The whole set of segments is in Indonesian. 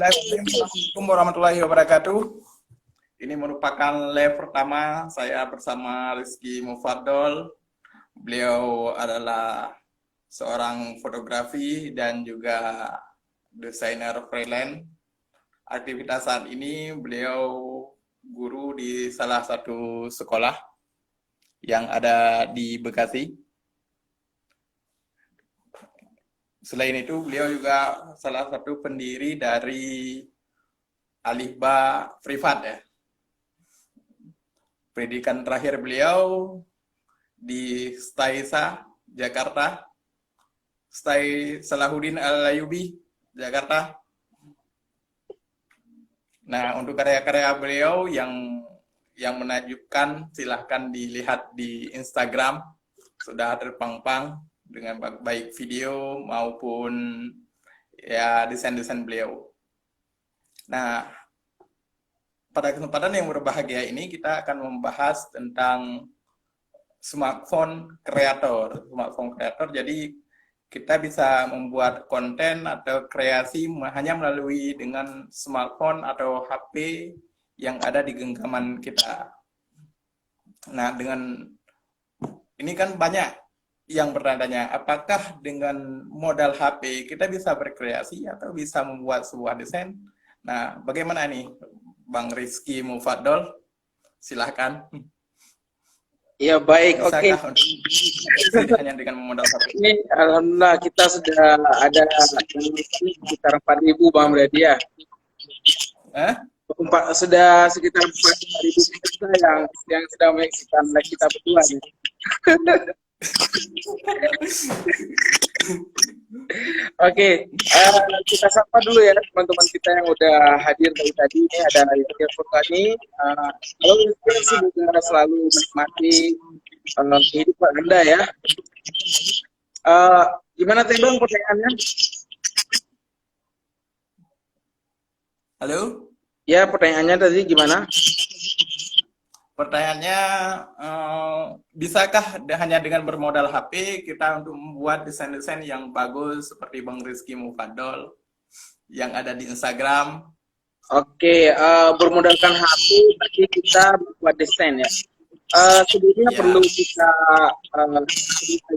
Assalamualaikum warahmatullahi wabarakatuh. Ini merupakan live pertama saya bersama Rizky Mufadol. Beliau adalah seorang fotografi dan juga desainer freelance. Aktivitas saat ini beliau guru di salah satu sekolah yang ada di Bekasi. Selain itu, beliau juga salah satu pendiri dari Alihba Privat ya. Pendidikan terakhir beliau di Staisa, Jakarta. Stai Salahuddin Al-Layubi, Jakarta. Nah, untuk karya-karya beliau yang menakjubkan, silahkan dilihat di Instagram. Sudah terpampang dengan baik video maupun ya desain-desain beliau. Nah, pada kesempatan yang berbahagia ini kita akan membahas tentang smartphone kreator. Smartphone kreator, jadi kita bisa membuat konten atau kreasi hanya melalui dengan smartphone atau HP yang ada di genggaman kita. Nah, dengan ini kan banyak yang bertanya, apakah dengan modal HP kita bisa berkreasi atau bisa membuat sebuah desain? Nah, bagaimana nih, Bang Rizky Mufadol? Silahkan. Ya, baik, oke. Hanya dengan modal HP. Ini, alhamdulillah kita sudah ada sekitar 4.000, Bang Brady ya. Sudah sekitar 4.000 kita yang sedang menyaksikan live kita berdua nih. Oke, kita sapa dulu ya teman-teman kita yang udah hadir dari tadi. Ini ada Yahya Furqani. Halo, semoga selalu menikmati kehidupan Anda ya. Gimana teh Bang pertanyaannya? Halo? Ya, pertanyaannya tadi gimana? Pertanyaannya, bisakah hanya dengan bermodal HP kita untuk membuat desain-desain yang bagus seperti Bang Rizky Mufadol yang ada di Instagram? Oke, bermodalkan HP berarti kita buat desain ya. Sebelumnya perlu kita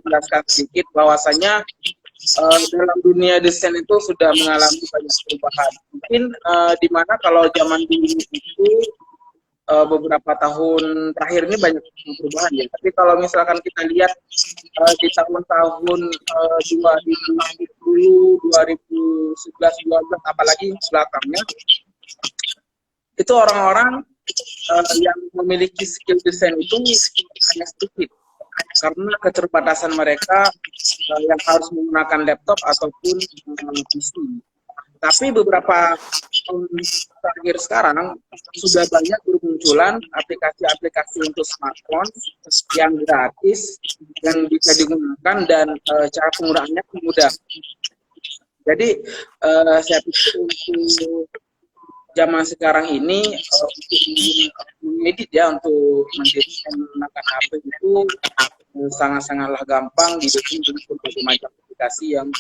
jelaskan sedikit bahwasanya dalam dunia desain itu sudah mengalami banyak perubahan. Mungkin di mana kalau zaman dulu itu beberapa tahun terakhir ini banyak perubahan ya. Tapi kalau misalkan kita lihat di tahun-tahun 2010, 2011, 2012, apalagi belakangnya, itu orang-orang yang memiliki skill desain itu hanya sedikit karena keterbatasan mereka yang harus menggunakan laptop ataupun PC. Tapi beberapa tahun terakhir sekarang sudah banyak bermunculan aplikasi-aplikasi untuk smartphone yang gratis yang bisa digunakan dan cara penggunaannya mudah. Jadi saya pikir untuk zaman sekarang ini untuk mengedit ya, untuk menggunakan HP itu sangat-sangatlah gampang dibikin dengan berbagai macam aplikasi yang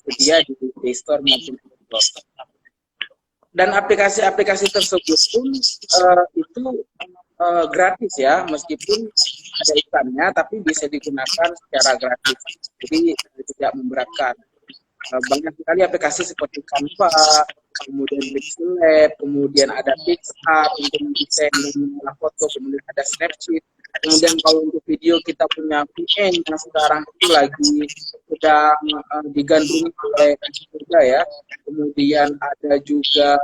sedia di Play Store maupun App Store. Dan aplikasi-aplikasi tersebut pun itu gratis ya, meskipun ada iklannya, tapi bisa digunakan secara gratis. Jadi tidak memberatkan. Banyak sekali aplikasi seperti Canva, kemudian Pixellab, kemudian ada PixArt untuk mendesain dan mengolah foto, kemudian ada Snapseed. Kemudian kalau untuk video kita punya VN yang sekarang itu lagi sedang digandrungi oleh juga ya. Kemudian ada juga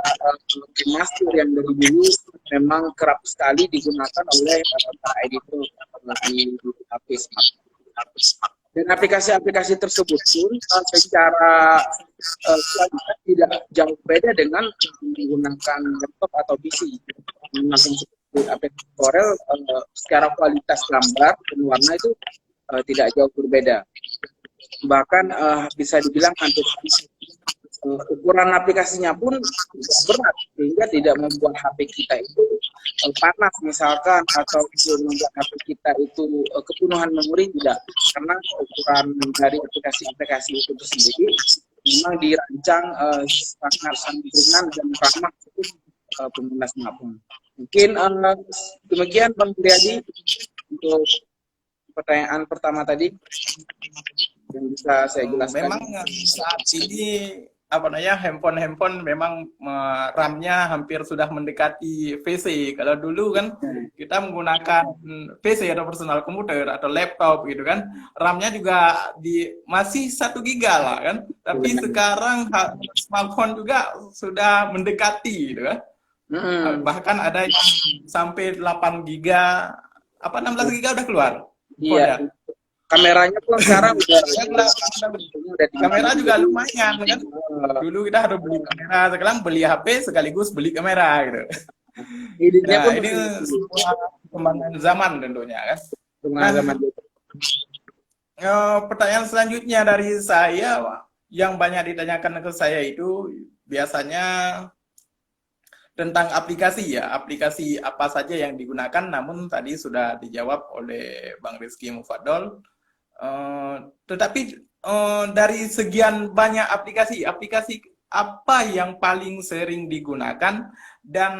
Master yang dari dulu memang kerap sekali digunakan oleh para editor di HP smartphone. Dan aplikasi-aplikasi tersebut pun secara kualitas tidak jauh beda dengan menggunakan laptop atau PC. Menggunakan aplikasi Corel secara kualitas gambar dan warna itu tidak jauh berbeda. Bahkan bisa dibilang hampir ukuran aplikasinya pun berat sehingga tidak membuat HP kita itu panas misalkan, atau membuat HP kita itu kepenuhan memori, tidak, karena ukuran dari aplikasi-aplikasi itu sendiri memang dirancang sangat ringan dan ramah untuk pengguna smartphone. Mungkin demikian Bang Priadi untuk pertanyaan pertama tadi yang bisa saya jelaskan. Memang saat ini apa namanya handphone memang RAM-nya hampir sudah mendekati PC. Kalau dulu kan kita menggunakan PC atau personal komputer atau laptop gitu kan, RAM-nya juga masih 1 giga lah kan. Tapi sekarang smartphone juga sudah mendekati gitu kan. Bahkan ada yang sampai 8 giga, 16 giga udah keluar. Iya. Kameranya pun sekarang udah kamera juga lumayan kan. Dulu kita harus beli kamera, sekarang beli HP sekaligus beli kamera gitu. Nah, ini semua perkembangan zaman tentunya kan. Pertanyaan selanjutnya dari saya yang banyak ditanyakan ke saya itu biasanya tentang aplikasi ya, aplikasi apa saja yang digunakan, namun tadi sudah dijawab oleh Bang Rizky Mufadol. Tetapi dari sekian banyak aplikasi apa yang paling sering digunakan dan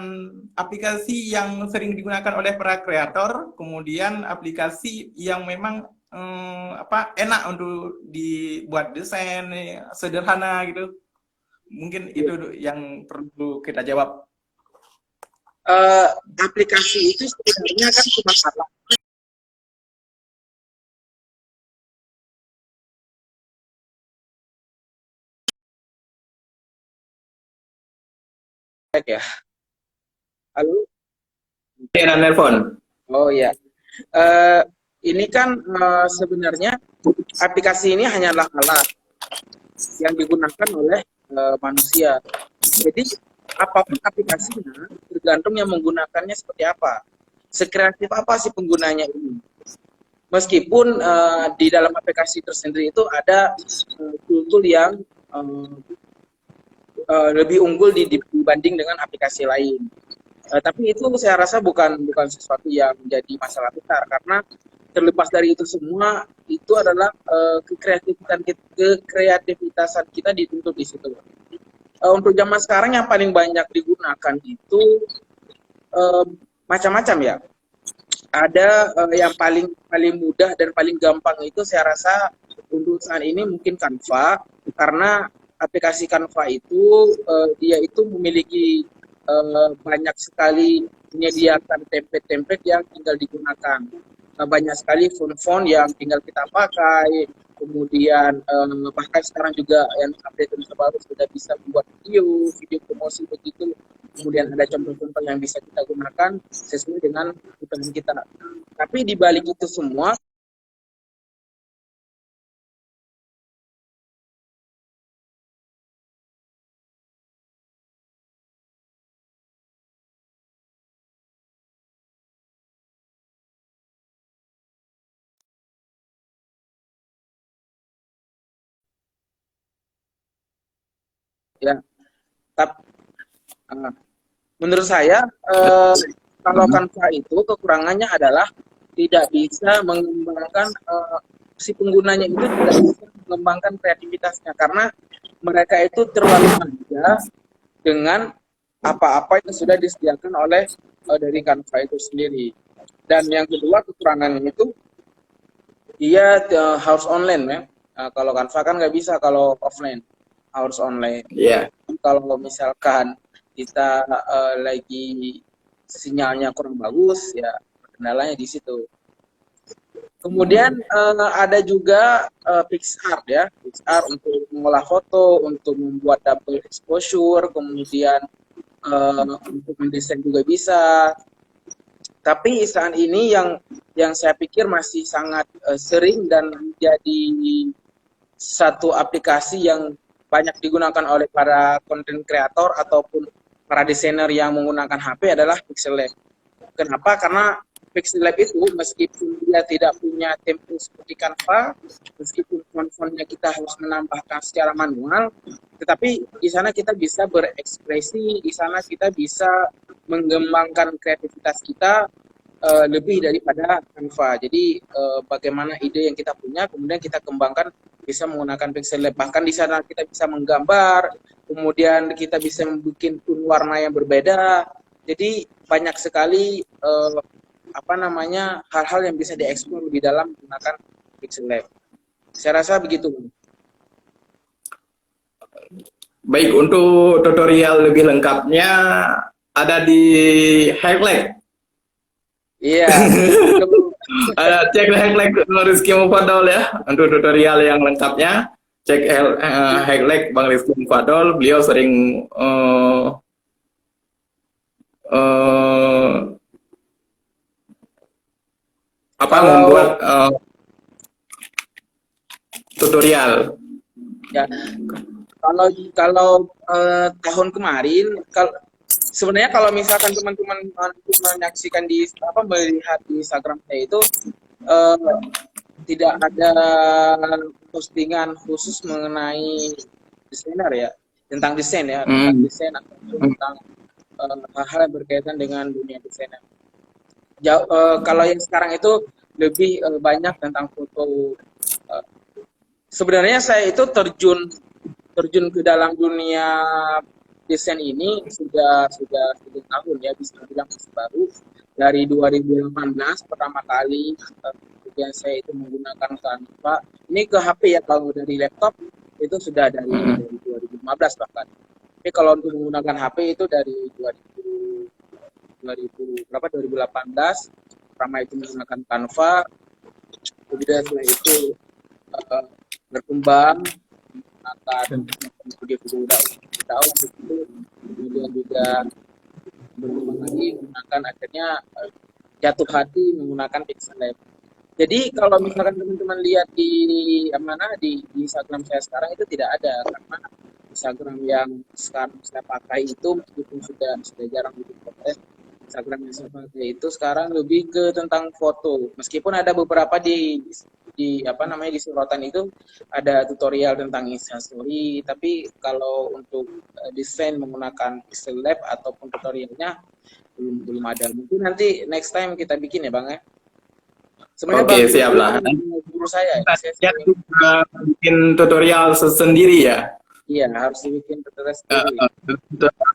aplikasi yang sering digunakan oleh para kreator, kemudian aplikasi yang memang enak untuk dibuat desain sederhana gitu. Mungkin itu yang perlu kita jawab. Aplikasi itu sebenarnya kan cuma satu. Ya. Halo? Dengan telepon. Oh ya. Ini kan sebenarnya aplikasi ini hanyalah alat yang digunakan oleh manusia. Jadi apapun aplikasinya tergantung yang menggunakannya seperti apa. Sekreatif apa sih penggunanya ini. Meskipun di dalam aplikasi tersendiri itu ada tool-tool yang lebih unggul dibanding dengan aplikasi lain. Tapi itu saya rasa bukan sesuatu yang menjadi masalah besar, karena terlepas dari itu semua, itu adalah kekreativitasan kita dituntut di situ. Untuk zaman sekarang yang paling banyak digunakan itu macam-macam ya. Ada yang paling mudah dan paling gampang itu saya rasa untuk saat ini mungkin Canva, karena aplikasi Canva itu dia itu memiliki banyak sekali menyediakan template-template yang tinggal digunakan. Banyak sekali font-font yang tinggal kita pakai. Kemudian bahkan sekarang juga yang update terbaru sudah bisa membuat video promosi begitu. Kemudian ada contoh-contoh yang bisa kita gunakan sesuai dengan kebutuhan kita. Tapi di balik itu semua, ya, menurut saya kalau Canva itu kekurangannya adalah tidak bisa mengembangkan si penggunanya itu tidak bisa mengembangkan kreativitasnya, karena mereka itu terlalu manja dengan apa-apa yang sudah disediakan oleh dari Canva itu sendiri. Dan yang kedua kekurangannya itu dia harus online ya. Kalau Canva kan nggak bisa kalau offline, harus online. Iya. Kalau misalkan kita lagi sinyalnya kurang bagus, ya kendalanya di situ. Kemudian ada juga PicsArt ya, PicsArt untuk mengolah foto, untuk membuat double exposure, kemudian untuk mendesain juga bisa. Tapi saat ini yang saya pikir masih sangat sering dan menjadi satu aplikasi yang banyak digunakan oleh para content creator ataupun para desainer yang menggunakan HP adalah Pixel Lab. Kenapa? Karena Pixel Lab itu meskipun dia tidak punya template seperti Canva, meskipun font-fontnya kita harus menambahkan secara manual, tetapi di sana kita bisa berekspresi, di sana kita bisa mengembangkan kreativitas kita lebih daripada Canva. Jadi bagaimana ide yang kita punya, kemudian kita kembangkan bisa menggunakan Pixel Lab. Bahkan di sana kita bisa menggambar, kemudian kita bisa membuat tone warna yang berbeda. Jadi banyak sekali hal-hal yang bisa dieksplor di dalam menggunakan Pixel Lab. Saya rasa begitu. Baik, untuk tutorial lebih lengkapnya ada di Highlight. Iya. Cek Highlight Rizky Mufadol ya untuk tutorial yang lengkapnya. Cek Highlight Bang Rizky Mufadol. Beliau sering membuat tutorial. Ya. Kalau tahun kemarin, sebenarnya kalau misalkan teman-teman menyaksikan melihat di Instagram saya itu tidak ada postingan khusus mengenai desainer ya, tentang desain ya, tentang desain atau tentang hal-hal yang berkaitan dengan dunia desainer. Kalau yang sekarang itu lebih banyak tentang foto. Sebenarnya saya itu terjun ke dalam dunia desain ini sudah tahun ya, bisa bilang masih baru. Dari 2018 pertama kali kemudian saya itu menggunakan Canva. Ini ke HP ya, kalau dari laptop itu sudah dari 2015 bahkan. Tapi kalau untuk menggunakan HP itu dari 2018 pertama itu menggunakan Canva. Kemudian setelah itu berkembang dan video tahun itu, kemudian juga berkembang lagi menggunakan, akhirnya jatuh hati menggunakan Pixel Lab. Jadi kalau misalkan teman-teman lihat di Instagram saya sekarang itu tidak ada, karena Instagram yang sekarang saya pakai itu meskipun sudah jarang dipakai, Instagram yang saya pakai itu sekarang lebih ke tentang foto. Meskipun ada beberapa di sorotan itu ada tutorial tentang Instastory, tapi kalau untuk desain menggunakan Pixel Lab ataupun tutorialnya belum ada. Mungkin nanti next time kita bikin ya Bang ya. Sebenarnya Oke, siap lah. Guru saya bikin tutorial sendiri ya. Iya, harus dibikin tutorial sendiri.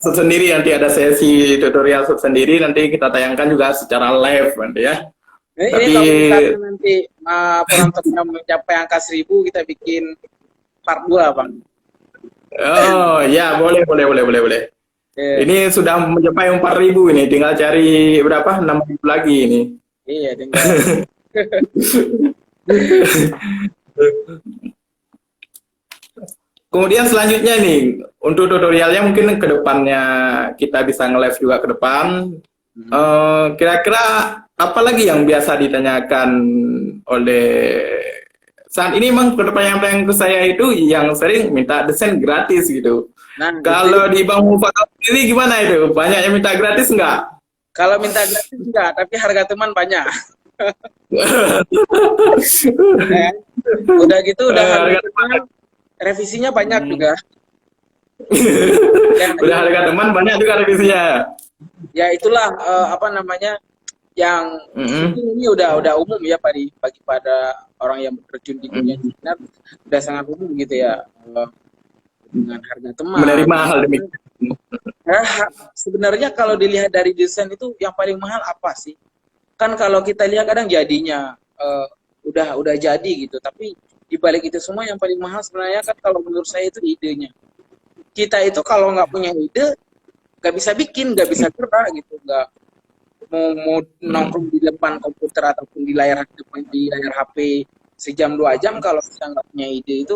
Sendiri, nanti ada sesi tutorial sendiri, nanti kita tayangkan juga secara live nanti ya. Ini kalau nanti penontonnya mencapai angka 1000, kita bikin part 2, Bang. Oh ya, boleh. Ini sudah mencapai 4000 ini, tinggal cari berapa? 6000 lagi ini. Iya, tinggal. Kemudian selanjutnya nih, untuk tutorialnya mungkin ke depannya kita bisa nge-live juga ke depan. Kira-kira apa lagi yang biasa ditanyakan oleh saat ini? Memang pertanyaan ke saya itu yang sering minta desain gratis gitu. Nah, kalau di Bang Mufadol sendiri gimana itu? Banyak yang minta gratis nggak? Kalau minta gratis enggak, tapi harga teman banyak. Udah gitu, udah harga teman, revisinya banyak juga. Udah harga teman banyak juga revisinya. Ya itulah yang ini udah umum ya bagi pada orang yang terjun di dunia desainer, udah sangat umum gitu ya, dengan harga teman. Menerima hal demikian. Sebenarnya kalau dilihat dari desain itu yang paling mahal apa sih? Kan kalau kita lihat kadang jadinya udah jadi gitu, tapi di balik itu semua yang paling mahal sebenarnya kan kalau menurut saya itu idenya. Kita itu kalau nggak punya ide nggak bisa bikin, nggak bisa gerak gitu, nggak mau nongkrong di depan komputer ataupun di layar HP sejam 2 jam, kalau kita nggak punya ide itu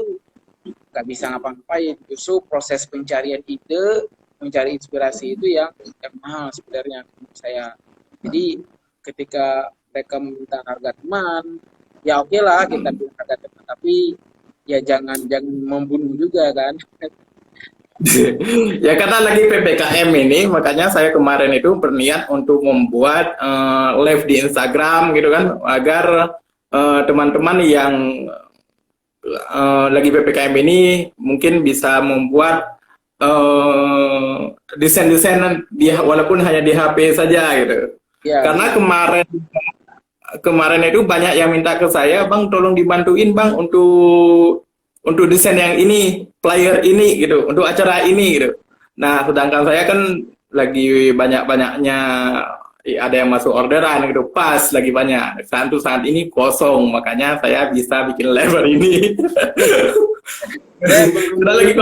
nggak bisa ngapa-ngapain. Justru proses pencarian ide, mencari inspirasi itu yang mahal sebenarnya menurut saya. Jadi ketika mereka meminta harga teman, ya oke lah kita bilang harga teman, tapi ya jangan membunuh juga kan. Ya karena lagi PPKM ini, makanya saya kemarin itu berniat untuk membuat live di Instagram gitu kan, agar teman-teman yang lagi PPKM ini mungkin bisa membuat desain-desain walaupun hanya di HP saja gitu. Ya, Karena kemarin itu banyak yang minta ke saya, Bang, tolong dibantuin Bang untuk desain yang ini, player ini gitu, untuk acara ini gitu. Nah, sedangkan saya kan lagi banyak-banyaknya ada yang masuk orderan gitu, pas lagi banyak. Saat ini kosong, makanya saya bisa bikin level ini. Sudah lagi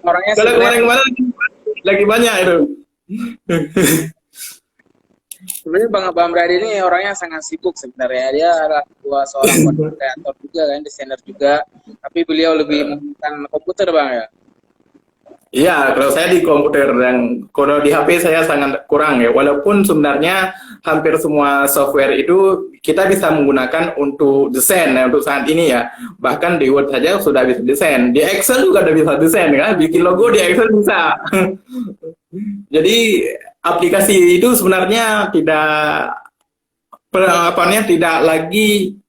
orangnya kalau sebenarnya kemarin-kemarin lagi banyak itu. sebenarnya Bang Brady ini orangnya sangat sibuk sebenarnya. Dia adalah seorang content creator juga kan, desainer juga. Tapi beliau lebih menggunakan komputer Bang ya. Iya, kalau saya di komputer dan kalau di HP saya sangat kurang ya. Walaupun sebenarnya hampir semua software itu kita bisa menggunakan untuk desain ya, untuk saat ini ya. Bahkan di Word saja sudah bisa desain. Di Excel juga udah bisa desain kan. Bikin logo di Excel bisa. Jadi aplikasi itu sebenarnya tidak lagi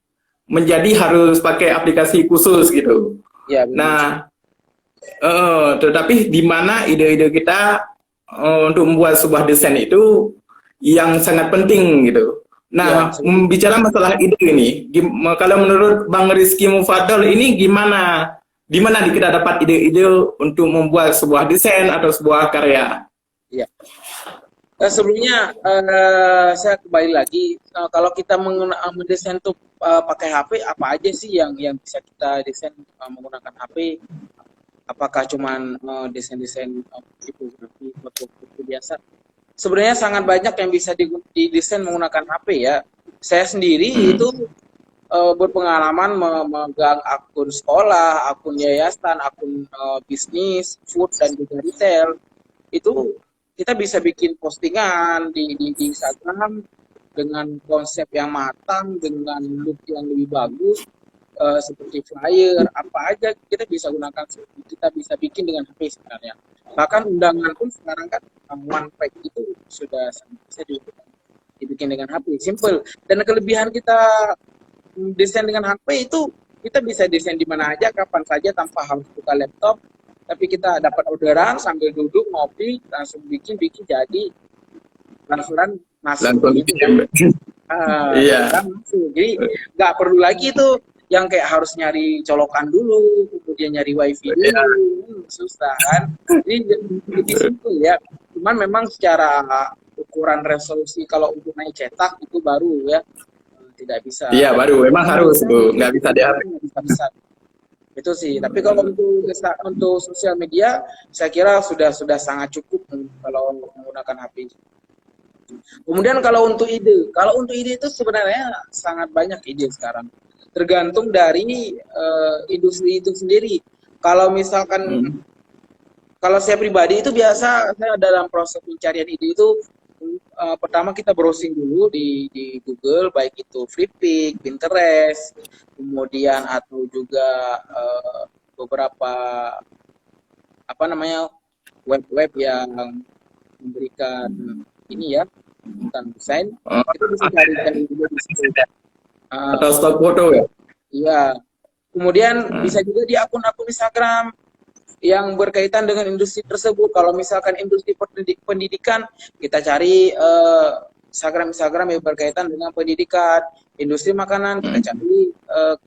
menjadi harus pakai aplikasi khusus gitu. Iya, benar. Nah, tetapi di mana ide-ide kita untuk membuat sebuah desain itu yang sangat penting gitu. Nah, Ya, bicara masalah ide ini, kalau menurut Bang Rizky Mufadol ini gimana? Di mana kita dapat ide-ide untuk membuat sebuah desain atau sebuah karya? iya. Sebelumnya saya kembali lagi kalau kita mendesain tuh pakai HP apa aja sih yang bisa kita desain menggunakan HP? Apakah cuman desain-desain tipografi, foto-foto biasa? Sebenarnya sangat banyak yang bisa didesain menggunakan HP ya. Saya sendiri itu berpengalaman memegang akun sekolah, akun yayasan, akun bisnis, food dan juga retail. Itu kita bisa bikin postingan di Instagram dengan konsep yang matang, dengan look yang lebih bagus, seperti flyer, apa aja kita bisa gunakan, kita bisa bikin dengan HP sebenarnya. Bahkan undangan pun sekarang kan one page itu sudah bisa dibikin dengan HP, simple. Dan kelebihan kita desain dengan HP itu kita bisa desain di mana aja, kapan saja tanpa harus buka laptop. Tapi kita dapat orderan sambil duduk ngopi langsung bikin jadi langsung masuk gitu kan. Iya. Jadi nggak perlu lagi tuh yang kayak harus nyari colokan dulu, kemudian nyari wifi dulu, susah kan. Jadi lebih simpel ya. Cuman memang secara ukuran resolusi kalau untuk naik cetak itu baru ya tidak bisa. Iya, baru memang harus Bu, nggak bisa di HP. Bisa. Itu sih. Tapi kalau untuk sosial media, saya kira sudah sangat cukup kalau menggunakan HP. Kemudian kalau untuk ide itu sebenarnya sangat banyak ide sekarang. Tergantung dari industri itu sendiri. Kalau misalkan kalau saya pribadi itu biasa saya dalam proses pencarian ide itu pertama kita browsing dulu di Google, baik itu Flickr, Pinterest, kemudian atau juga beberapa web yang memberikan ini ya tentang desain. Kita bisa cari juga di situ. Atau stok foto ya? Iya. Kemudian bisa juga di akun-akun Instagram yang berkaitan dengan industri tersebut. Kalau misalkan industri pendidikan, kita cari Instagram yang berkaitan dengan pendidikan. Industri makanan, kita cari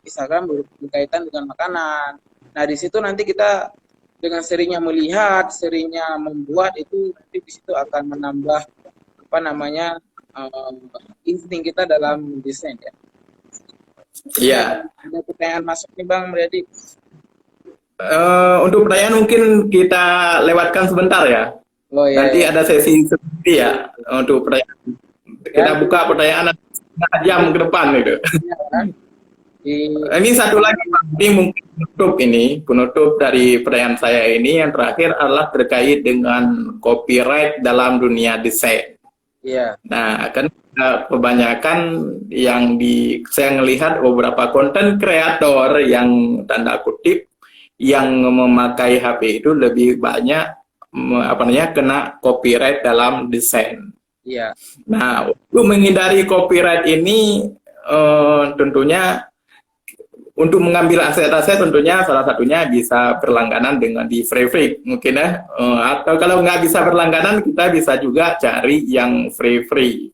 Instagram berkaitan dengan makanan. Nah, di situ nanti kita dengan seringnya melihat, seringnya membuat itu nanti di situ akan menambah insting kita dalam desain ya. Iya. Ada pertanyaan masuk nih Bang Brady. Untuk pertanyaan mungkin kita lewatkan sebentar ya. Oh, iya, Nanti iya. ada sesi sendiri ya untuk pertanyaan. Kita buka pertanyaan setengah jam ke depan gitu. Ya, kan? Ini satu lagi, ini mungkin penutup dari pertanyaan saya ini yang terakhir adalah terkait dengan copyright dalam dunia desain. Iya. Nah, kan kebanyakan saya melihat beberapa konten kreator yang tanda kutip yang memakai HP itu lebih banyak kena copyright dalam desain. Iya. Nah, untuk menghindari copyright ini tentunya untuk mengambil aset-aset tentunya salah satunya bisa berlangganan dengan di free mungkin ya, atau kalau nggak bisa berlangganan kita bisa juga cari yang free.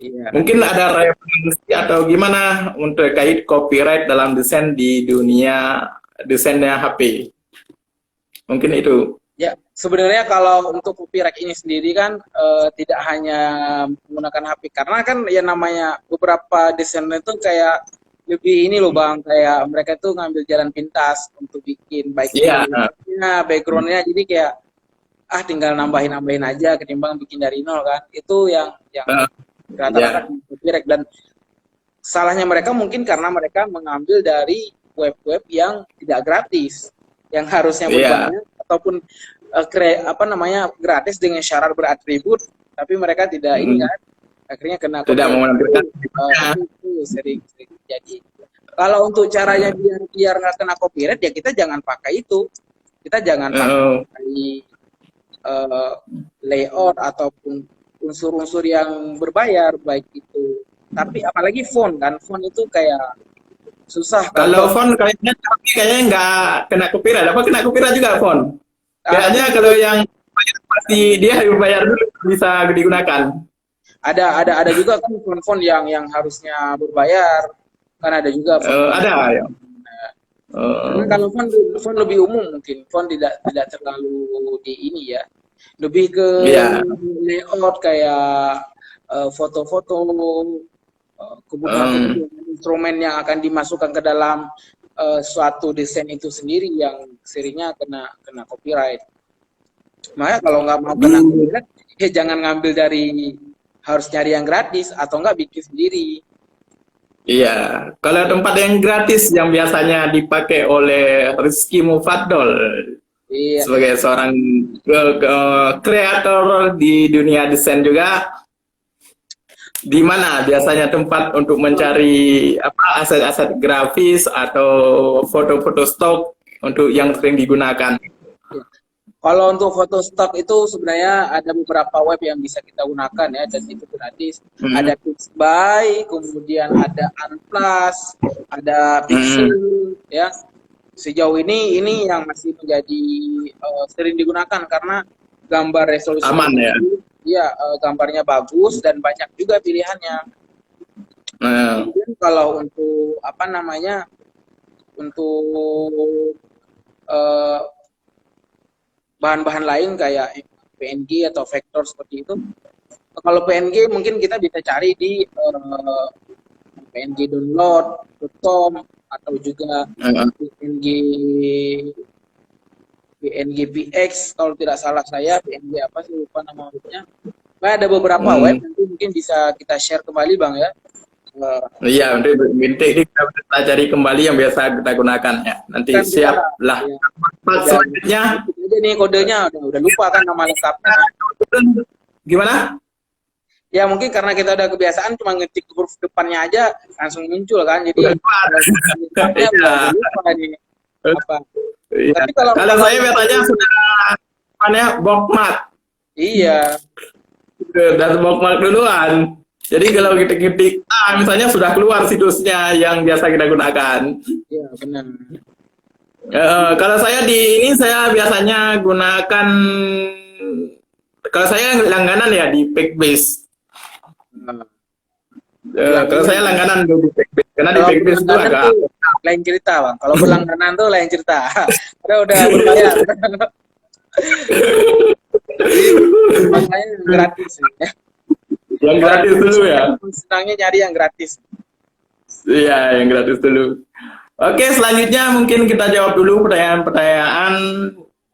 Iya. Mungkin ada referensi atau gimana untuk terkait copyright dalam desain di dunia desainnya HP. Mungkin itu. Ya, sebenarnya kalau untuk copyright ini sendiri kan tidak hanya menggunakan HP, karena kan ya namanya beberapa desainer itu kayak lebih ini loh Bang, kayak mereka tuh ngambil jalan pintas untuk bikin baik itu Iya. backgroundnya, jadi kayak tinggal nambahin aja ketimbang bikin dari nol kan. Itu yang Eh, rata-rata ya. copyright, dan salahnya mereka mungkin karena mereka mengambil dari web-web yang tidak gratis, yang harusnya Iya. berbayar ataupun gratis dengan syarat beratribut, tapi mereka tidak ini Mm, kan, akhirnya kena Tidak copyright. mau menampilkan. Itu sering jadi. Kalau untuk caranya biar nggak kena copyright, ya kita jangan pakai itu, kita jangan pakai layout ataupun unsur-unsur yang berbayar, baik itu, tapi apalagi font kan, font itu kayak susah kan. Kalau font kayaknya nggak kena copyright. Apa kena copyright juga font? Ada Kayaknya kalau yang pasti dia harus bayar dulu bisa digunakan. ada juga kan font-font yang harusnya berbayar, kan ada juga font. Ada ya. Karena kalau font lebih umum, mungkin font tidak terlalu di ini ya, lebih ke Iya. layout kayak foto-foto, kemudian instrumen yang akan dimasukkan ke dalam suatu desain itu sendiri yang seringnya kena copyright. Makanya kalau nggak mau kena copyright, ya jangan ngambil dari, harus nyari yang gratis atau nggak bikin sendiri. Iya, kalau tempat yang gratis yang biasanya dipakai oleh Rizky Mufaddol Iya. sebagai seorang kreator di dunia desain juga, di mana biasanya tempat untuk mencari apa aset-aset grafis atau foto-foto stok untuk yang sering digunakan. Kalau untuk foto stok itu sebenarnya ada beberapa web yang bisa kita gunakan ya, dan itu gratis. Ada Pixabay, kemudian ada Unplus, ada Pixel ya. Sejauh ini yang masih menjadi sering digunakan karena gambar resolusi Aman ya. Iya, gambarnya bagus dan banyak juga pilihannya. Kemudian kalau untuk untuk bahan-bahan lain kayak PNG atau vektor seperti itu. Kalau PNG mungkin kita bisa cari di PNG download.com atau juga PNG PX, kalau tidak salah saya, PNG apa sih, lupa nama webnya. Nah, ada beberapa web, nanti mungkin bisa kita share kembali Bang ya. Iya, nanti kita cari kembali yang biasa kita gunakan ya. Nanti Kan siap lah. ya, Selanjutnya, aja nih kodenya, udah lupa kan nama lengkapnya. gimana? Ya mungkin karena kita udah kebiasaan cuma ngetik huruf depannya aja langsung muncul kan, jadi udah lupa nih apa. Iya. Tapi kalau saya biasanya sudah namanya bookmark. Iya. Dan bookmark duluan. Jadi kalau ketik-ketik misalnya sudah keluar situsnya yang biasa kita gunakan. Iya, benar. Kalau saya di ini saya biasanya gunakan, kalau saya langganan ya di Packbase. Kalau saya langganan di Packbase karena di Packbase itu agak lain cerita Bang. Kalau berlangganan tuh lain cerita. udah berbayar. Makanya gratis ya. Yang gratis dulu ya. Senangnya nyari yang gratis. Iya, yang gratis dulu. Oke, selanjutnya mungkin kita jawab dulu pertanyaan-pertanyaan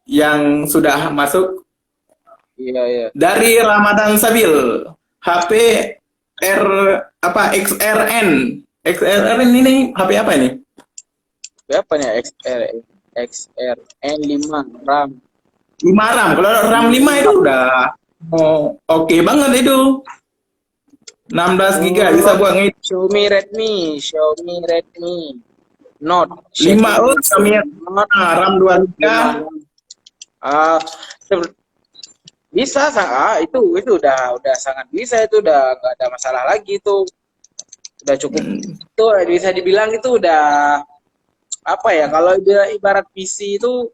yang sudah masuk. Iya. Dari Ramadan Sabil, HP XRN ini HP apa ini? Berapa nih XRN 5 RAM? 5 RAM. Kalau RAM 5 itu udah oke banget itu. 16 GB bisa buat ngisi. Xiaomi Redmi Note 5 RAM 2 GB. Bisa itu udah sangat bisa, itu udah gak ada masalah lagi, itu udah cukup. Itu bisa dibilang itu udah apa ya, kalau dia ibarat PC itu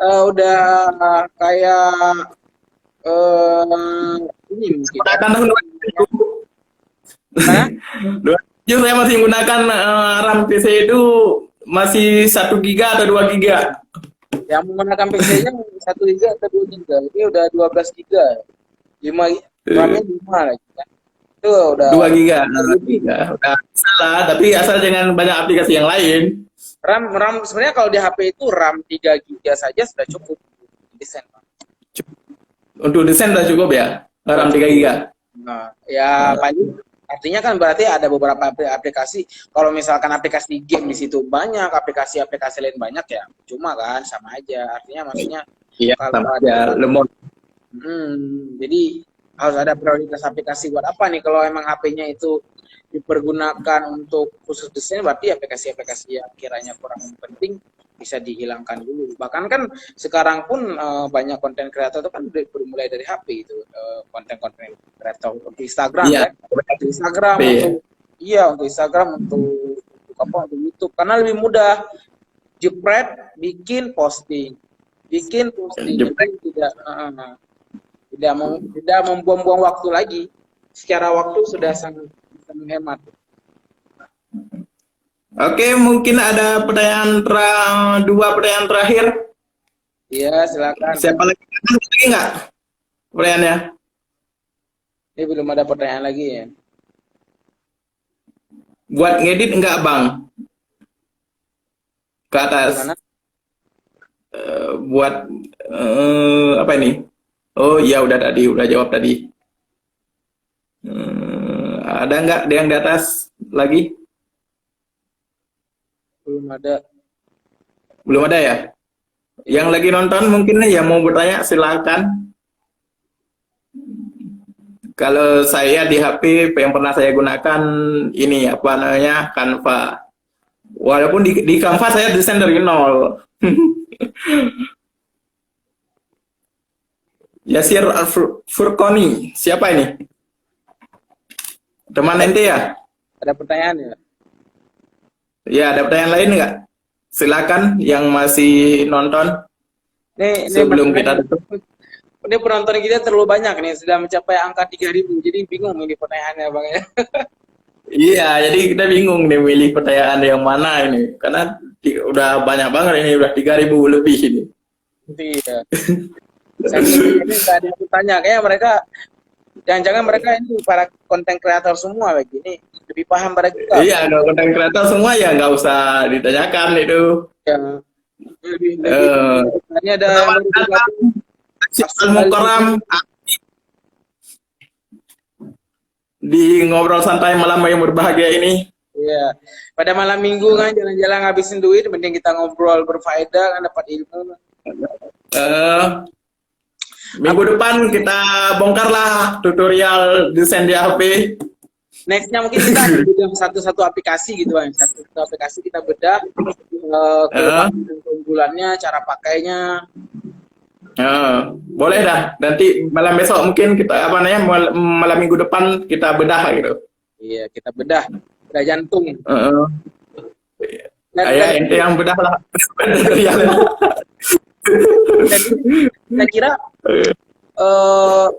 udah kayak ini mungkin. Nah, 27 saya masih menggunakan RAM PC itu masih 1 GB atau 2 GB. yang menggunakan PC-nya 1 GB atau 2 GB, ini udah 12 GB, 5 RAM-nya 5 lagi kan, itu udah 2 GB. lebih. Udah salah, tapi asal jangan banyak aplikasi yang lain. RAM sebenarnya kalau di HP itu RAM 3 GB saja sudah cukup desain. Untuk desain udah cukup ya, RAM 3 GB. Nah, ya paling artinya kan berarti ada beberapa aplikasi. Kalau misalkan aplikasi game di situ banyak, aplikasi-aplikasi lain banyak ya, cuma kan sama aja. Artinya maksudnya Iya, kalau sama ada, aja. Lemot. jadi harus ada prioritas aplikasi buat apa nih? Kalau emang HP-nya itu dipergunakan untuk khusus desain, berarti aplikasi-aplikasi yang kiranya kurang penting bisa dihilangkan dulu. Bahkan kan sekarang pun banyak konten kreator itu kan bermulai dari HP itu, konten-konten kreator untuk Instagram Iya. ya, untuk Instagram Iya. untuk Instagram untuk apa, untuk YouTube, karena lebih mudah, jepret bikin posting, Jepret. jadi tidak membuang-buang waktu lagi. Secara waktu sudah sangat bisa menghemat. Oke, mungkin ada dua pertanyaan terakhir. Iya, silakan. Siapa lagi nggak pertanyaannya? Ini belum ada pertanyaan lagi ya. Buat ngedit nggak Bang? Ke atas. Gimana? Buat apa ini? Oh iya, udah jawab tadi. Ada nggak yang di atas lagi? Belum ada. Ya? Yang lagi nonton mungkin ya mau bertanya silakan. Kalau saya di HP yang pernah saya gunakan ini apa namanya Canva. Walaupun di Canva saya desain dari nol. Yasir Furkoni, siapa ini? Teman ente ya? Ada pertanyaan ya? Ya, ada pertanyaan lain nggak? Silakan yang masih nonton. Sebelum kita tutup. Ini penonton kita terlalu banyak nih, sudah mencapai angka 3.000, jadi bingung ini pertanyaannya Bang ya. Iya, jadi kita bingung nih milih pertanyaan yang mana ini. Karena udah banyak banget ini, udah 3.000 lebih ini. Iya. Saya ini nggak ada yang bertanya, kayaknya mereka, jangan-jangan mereka ini para konten kreator semua begini, lebih paham pada kita. Iya, kalau konten kreator semua ya nggak usah ditanyakan itu. Ya. Ini ada Al-Mukarram di ngobrol santai malam yang berbahagia ini. Iya. Pada malam minggu kan jalan-jalan ngabisin duit, mending kita ngobrol berfaedah kan, dapat ilmu. Minggu depan kita bongkarlah tutorial desain di HP. Nextnya mungkin kita bedah satu-satu aplikasi gitu Bang. Satu aplikasi kita bedah keunggulannya, cara pakainya. Boleh dah. Nanti malam besok mungkin kita apa namanya malam minggu depan kita bedah gitu. Iya, kita bedah jantung. Ya ente yang bedah lah. Jadi saya kira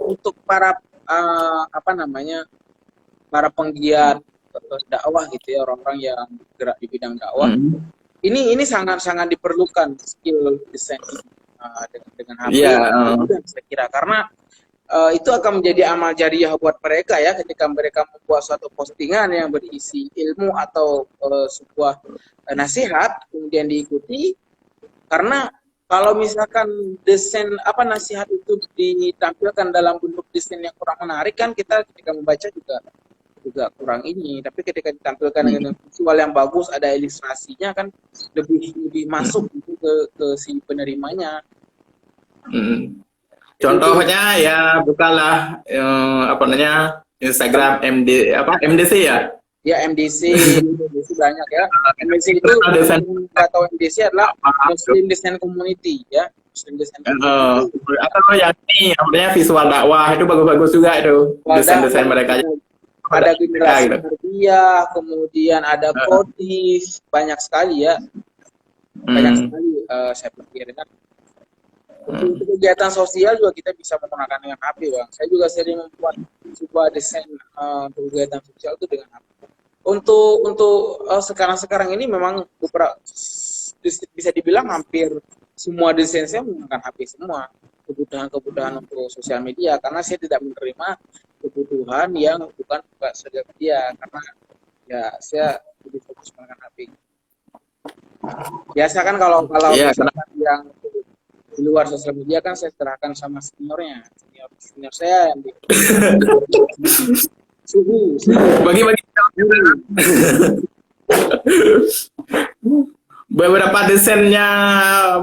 untuk para para penggiat dakwah gitu ya, orang-orang yang bergerak di bidang dakwah, ini sangat-sangat diperlukan skill desain dengan HP. Saya kira karena itu akan menjadi amal jariah buat mereka ya, ketika mereka membuat suatu postingan yang berisi ilmu atau sebuah nasihat kemudian diikuti. Karena kalau misalkan desain nasihat itu ditampilkan dalam bentuk desain yang kurang menarik kan, kita ketika membaca juga kurang ini. Tapi ketika ditampilkan dengan visual yang bagus, ada ilustrasinya kan lebih masuk gitu ke si penerimanya. Contohnya ya bukalah Instagram MDC ya. Ya MDC banyak ya. MDC itu nggak tahu, MDC adalah Muslim Design Community ya. Muslim Design Community. Atau yang ini namanya visual dakwah itu bagus-bagus juga itu desain mereka. Ada generasi tarbiyah, kemudian ada kodis, banyak sekali ya. Banyak sekali saya pikir kan. Untuk kegiatan sosial juga kita bisa menggunakan dengan HP, Bang. Saya juga sering membuat sebuah desain untuk kegiatan sosial itu dengan HP. Untuk sekarang ini memang beberapa bisa dibilang hampir semua desain saya menggunakan HP semua. Kebutuhan untuk sosial media, karena saya tidak menerima kebutuhan yang bukan sosial media, karena ya saya lebih fokus menggunakan HP. Biasa kan kalau Iya, misalkan yang di luar sosial media kan saya serahkan sama senior saya yang di suhu. bagi-bagi beberapa desainnya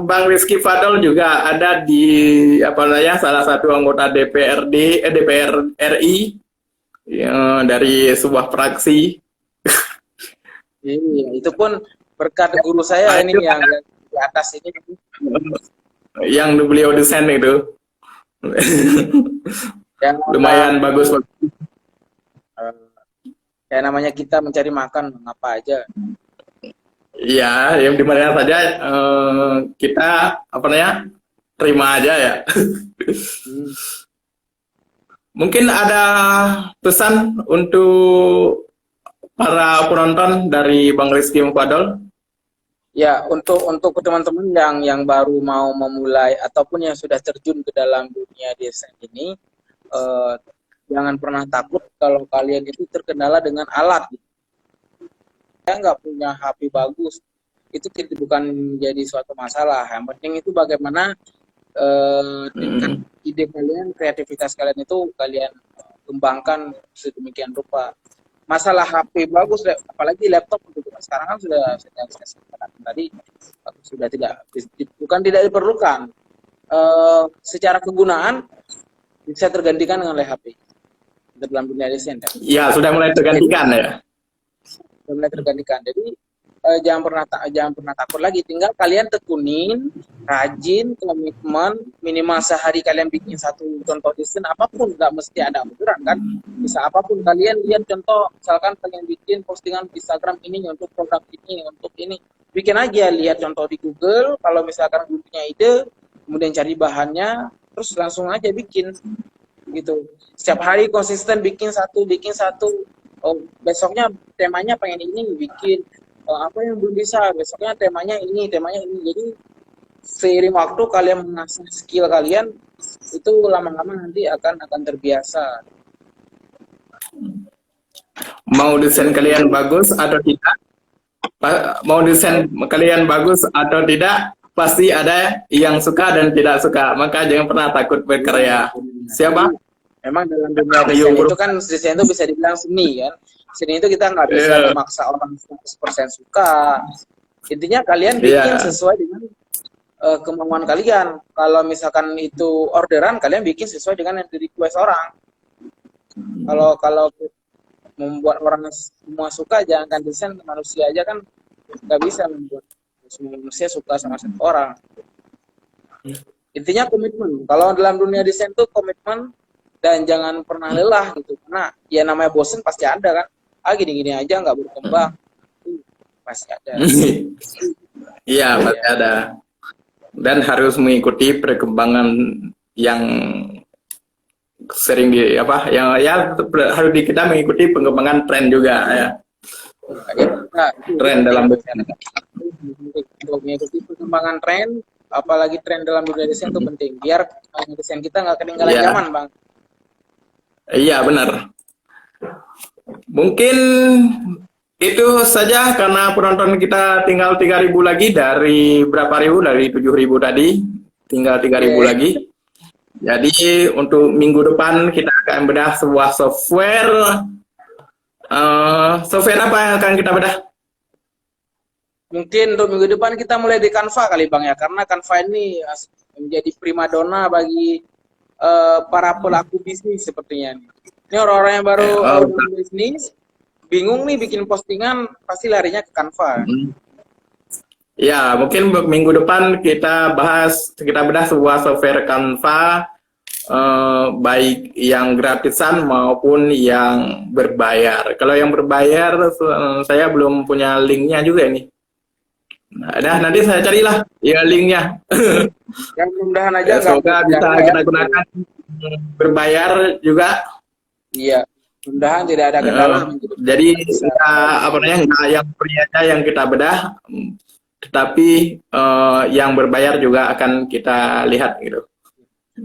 Bang Rizky Fadol juga ada di apa namanya salah satu anggota DPR RI dari sebuah fraksi. Iya, itu pun berkat guru saya ini yang di atas ini. Yang beliau desain itu Yang lumayan bagus. Ya namanya kita mencari makan apa aja. Iya, yang dimana saja kita apa namanya terima aja ya. Mungkin ada pesan untuk para penonton dari Bang Rizky Fadol. Ya, untuk teman-teman yang baru mau memulai ataupun yang sudah terjun ke dalam dunia desain ini, jangan pernah takut kalau kalian itu terkendala dengan alat. Saya nggak punya HP bagus, itu bukan jadi suatu masalah. Yang penting itu bagaimana tingkat ide kalian, kreativitas kalian itu kalian kembangkan sedemikian rupa. Masalah HP bagus, apalagi laptop untuk sekarang kan sudah saya katakan tadi sudah bukan tidak diperlukan. Secara kegunaan bisa tergantikan dengan HP dalam dunia desain. Ya, sudah mulai tergantikan ya. Sudah mulai tergantikan. Jadi jangan pernah takut lagi. Tinggal kalian tekunin, rajin, komitmen, minimal sehari kalian bikin satu contoh desain, apapun, nggak mesti ada aturan kan. Bisa apapun kalian lihat contoh, misalkan kalian bikin postingan di Instagram ini untuk produk ini, untuk ini, bikin aja, lihat contoh di Google. Kalau misalkan belum punya ide, kemudian cari bahannya, terus langsung aja bikin gitu. Setiap hari konsisten bikin satu. Oh, besoknya temanya pengen ini, bikin. Apa yang belum bisa, besoknya temanya ini. Jadi seiring waktu kalian mengasah skill kalian, itu lama-lama nanti akan terbiasa. Mau desain kalian bagus atau tidak, pasti ada yang suka dan tidak suka. Maka jangan pernah takut berkarya. Siapa? Memang dalam dunia desain itu kan, desain itu bisa dibilang seni kan. Seni itu kita nggak bisa memaksa orang 100% suka. Intinya kalian bikin sesuai dengan kemauan kalian. Kalau misalkan itu orderan, kalian bikin sesuai dengan yang di-request orang. Kalau membuat orang semua suka, jangankan desain, manusia aja kan nggak bisa membuat semua manusia suka sama satu orang. Intinya komitmen. Kalau dalam dunia desain itu komitmen, dan jangan pernah lelah gitu. Karena ya namanya bosen pasti ada kan. Gini-gini aja nggak berkembang, pasti ada. Iya, pasti ada. Dan harus mengikuti perkembangan yang sering harus kita mengikuti perkembangan tren juga ya. Tren dalam desain. Untuk mengikuti perkembangan tren, apalagi tren dalam dunia desain itu penting. Biar desain kita nggak ketinggalan zaman, Bang. Iya, benar. Mungkin itu saja karena penonton kita tinggal 3.000 lagi dari berapa ribu, dari 7.000 tadi, tinggal 3.000 lagi. Jadi untuk minggu depan kita akan bedah sebuah software. Software apa yang akan kita bedah? Mungkin untuk minggu depan kita mulai di Canva kali Bang ya, karena Canva ini menjadi primadona bagi para pelaku bisnis sepertinya. Ini orang-orang yang baru bisnis, bingung nih bikin postingan, pasti larinya ke Canva. Ya, mungkin minggu depan kita bedah sebuah software Canva, baik yang gratisan maupun yang berbayar. Kalau yang berbayar, saya belum punya linknya juga nih. Nah, nanti saya carilah ya linknya. Yang mudah-mudahan aja Ya, nggak semoga bisa kendala ya. kita gunakan berbayar juga. Iya, mudah-mudahan tidak ada kendala minggu depan Jadi kita bisa apa namanya nggak yang free aja yang kita bedah, tetapi yang berbayar juga akan kita lihat gitu.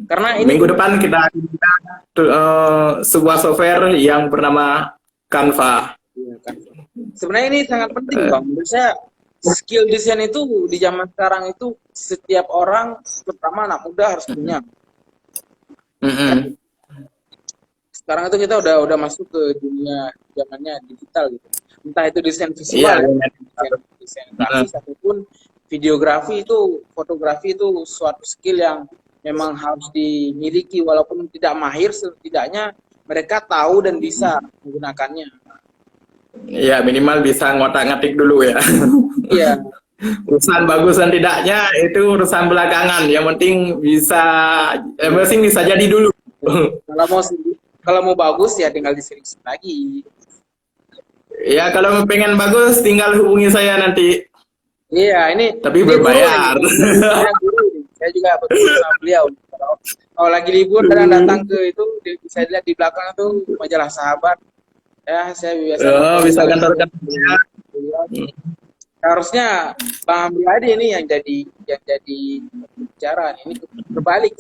karena ini Minggu depan kita sebuah software yang bernama Canva. iya kan. Sebenarnya ini sangat penting Bang. Menurut saya skill desain itu di zaman sekarang itu setiap orang, terutama anak muda harus punya. Mm-mm. Sekarang itu kita udah masuk ke dunia zamannya digital gitu. Entah itu desain Iya, visual, ya, desain grafis ataupun videografi itu, fotografi itu suatu skill yang memang harus dimiliki walaupun tidak mahir, setidaknya mereka tahu dan bisa menggunakannya. iya minimal bisa ngotak-ngatik dulu ya. Iya, Urusan bagusan tidaknya itu urusan belakangan. Yang penting bisa jadi dulu. kalau mau kalau mau bagus ya tinggal disering lagi. Ya kalau pengen bagus tinggal hubungi saya nanti. Iya, ini Tapi ini guru berbayar. ini. Saya guru ini. Saya juga berguru sama beliau. Kalau lagi libur kadang datang ke itu bisa dilihat di belakang itu majalah Sahabat. Ya, saya biasa Bisa kantor ya. Harusnya Bang Amriadi ini yang jadi bicara ini berbalik.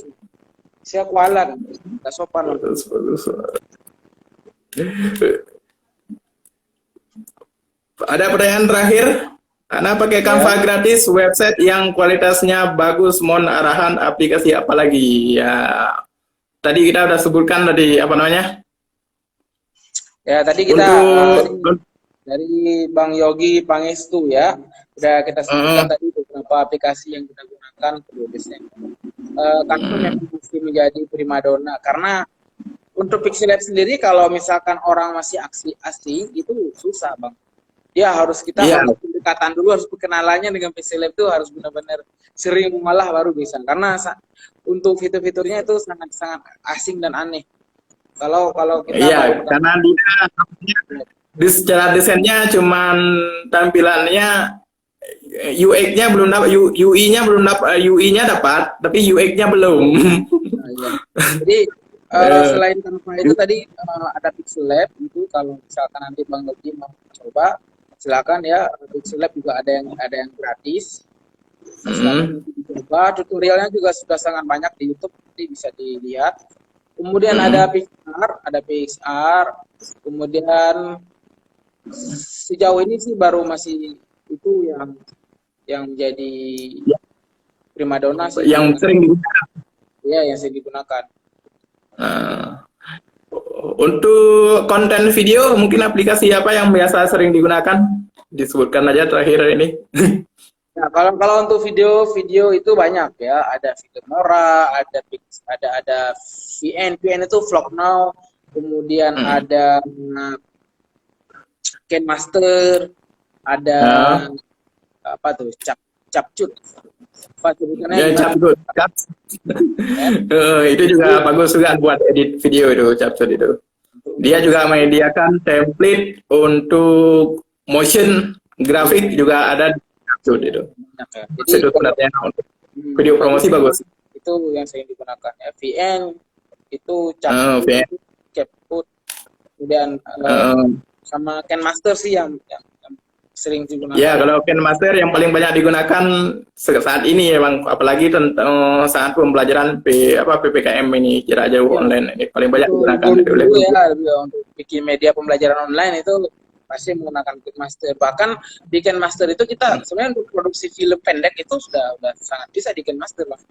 Saya kualan, nggak sopan. Bagus. Ada pertanyaan terakhir? Karena pakai Canva gratis, website yang kualitasnya bagus, mohon arahan aplikasi apa lagi? Ya, tadi kita udah sebutkan tadi apa namanya? Ya, tadi kita Untuk dari Bang Yogi Pangestu ya, udah kita sebutkan tadi beberapa aplikasi yang kita gunakan untuk desain. Canva memang mesti menjadi primadona karena untuk Pixel Lab sendiri kalau misalkan orang masih asing itu susah Bang. Dia harus kita harus pendekatan dulu, harus perkenalannya dengan Pixel Lab itu harus benar-benar sering malah baru bisa karena untuk fitur-fiturnya itu sangat-sangat asing dan aneh. Kalau kita karena dia secara desainnya cuman tampilannya UX-nya belum dapat, UI-nya belum dapat, UI-nya dapat, tapi UX-nya belum. Nah, iya. Jadi selain Canva itu tadi ada Pixel Lab itu kalau misalkan nanti Bang Yogi mau coba silakan ya, Pixel Lab juga ada yang gratis. Silakan dicoba, tutorialnya juga sudah sangat banyak di YouTube, nanti bisa dilihat. Kemudian ada PXR, kemudian sejauh ini sih baru masih itu yang jadi primadona sih. Yang sering digunakan. Iya, yang sering digunakan. Untuk konten video, mungkin aplikasi apa yang biasa sering digunakan? Disebutkan aja terakhir ini. Nah, kalau untuk video itu banyak ya, ada Filmora, ada VN itu Vlog Now, kemudian ada KineMaster, ada apa tuh Capcut. Apa sebutannya? Ya, Capcut. Itu juga bagus juga buat edit video itu, Capcut itu. Dia juga menyediakan template untuk motion grafik juga ada di Capcut itu. Jadi sebenarnya untuk video promosi bagus. Itu yang sering digunakan ya. VN itu Capcut, kemudian sama KineMaster sih yang sering digunakan. Ya, kalau KineMaster yang paling banyak digunakan saat ini ya Bang, apalagi tentang saat pembelajaran PPKM ini jarak jauh online ini paling banyak digunakan untuk bikin media pembelajaran online itu pasti menggunakan KineMaster. Bahkan di KineMaster itu kita sebenarnya untuk produksi film pendek itu sudah sangat bisa di KineMaster Bang.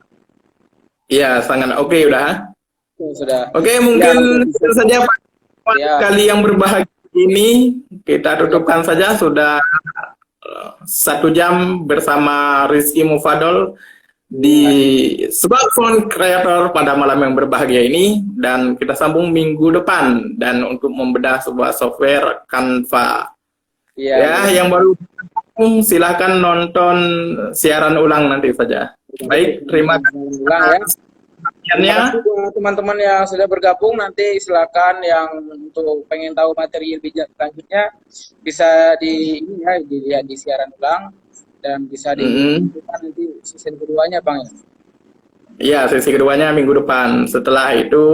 Iya, sangat oke udah. Sudah. Oke, mungkin itu saja Pak. Kali yang berbahagia ini kita tutupkan saja, sudah 1 jam bersama Rizky Mufadol di Smartphone Creator pada malam yang berbahagia ini, dan kita sambung minggu depan dan untuk membedah sebuah software Canva. Ya, yang baru silahkan nonton siaran ulang nanti saja. Baik, terima kasih. Teman-teman yang sudah bergabung, nanti silakan yang untuk pengen tahu materi lebih lanjutnya bisa dilihat di siaran ulang. dan bisa Mm-mm. dibuka nanti season keduanya Bang ya. Iya, sesi keduanya minggu depan. Setelah itu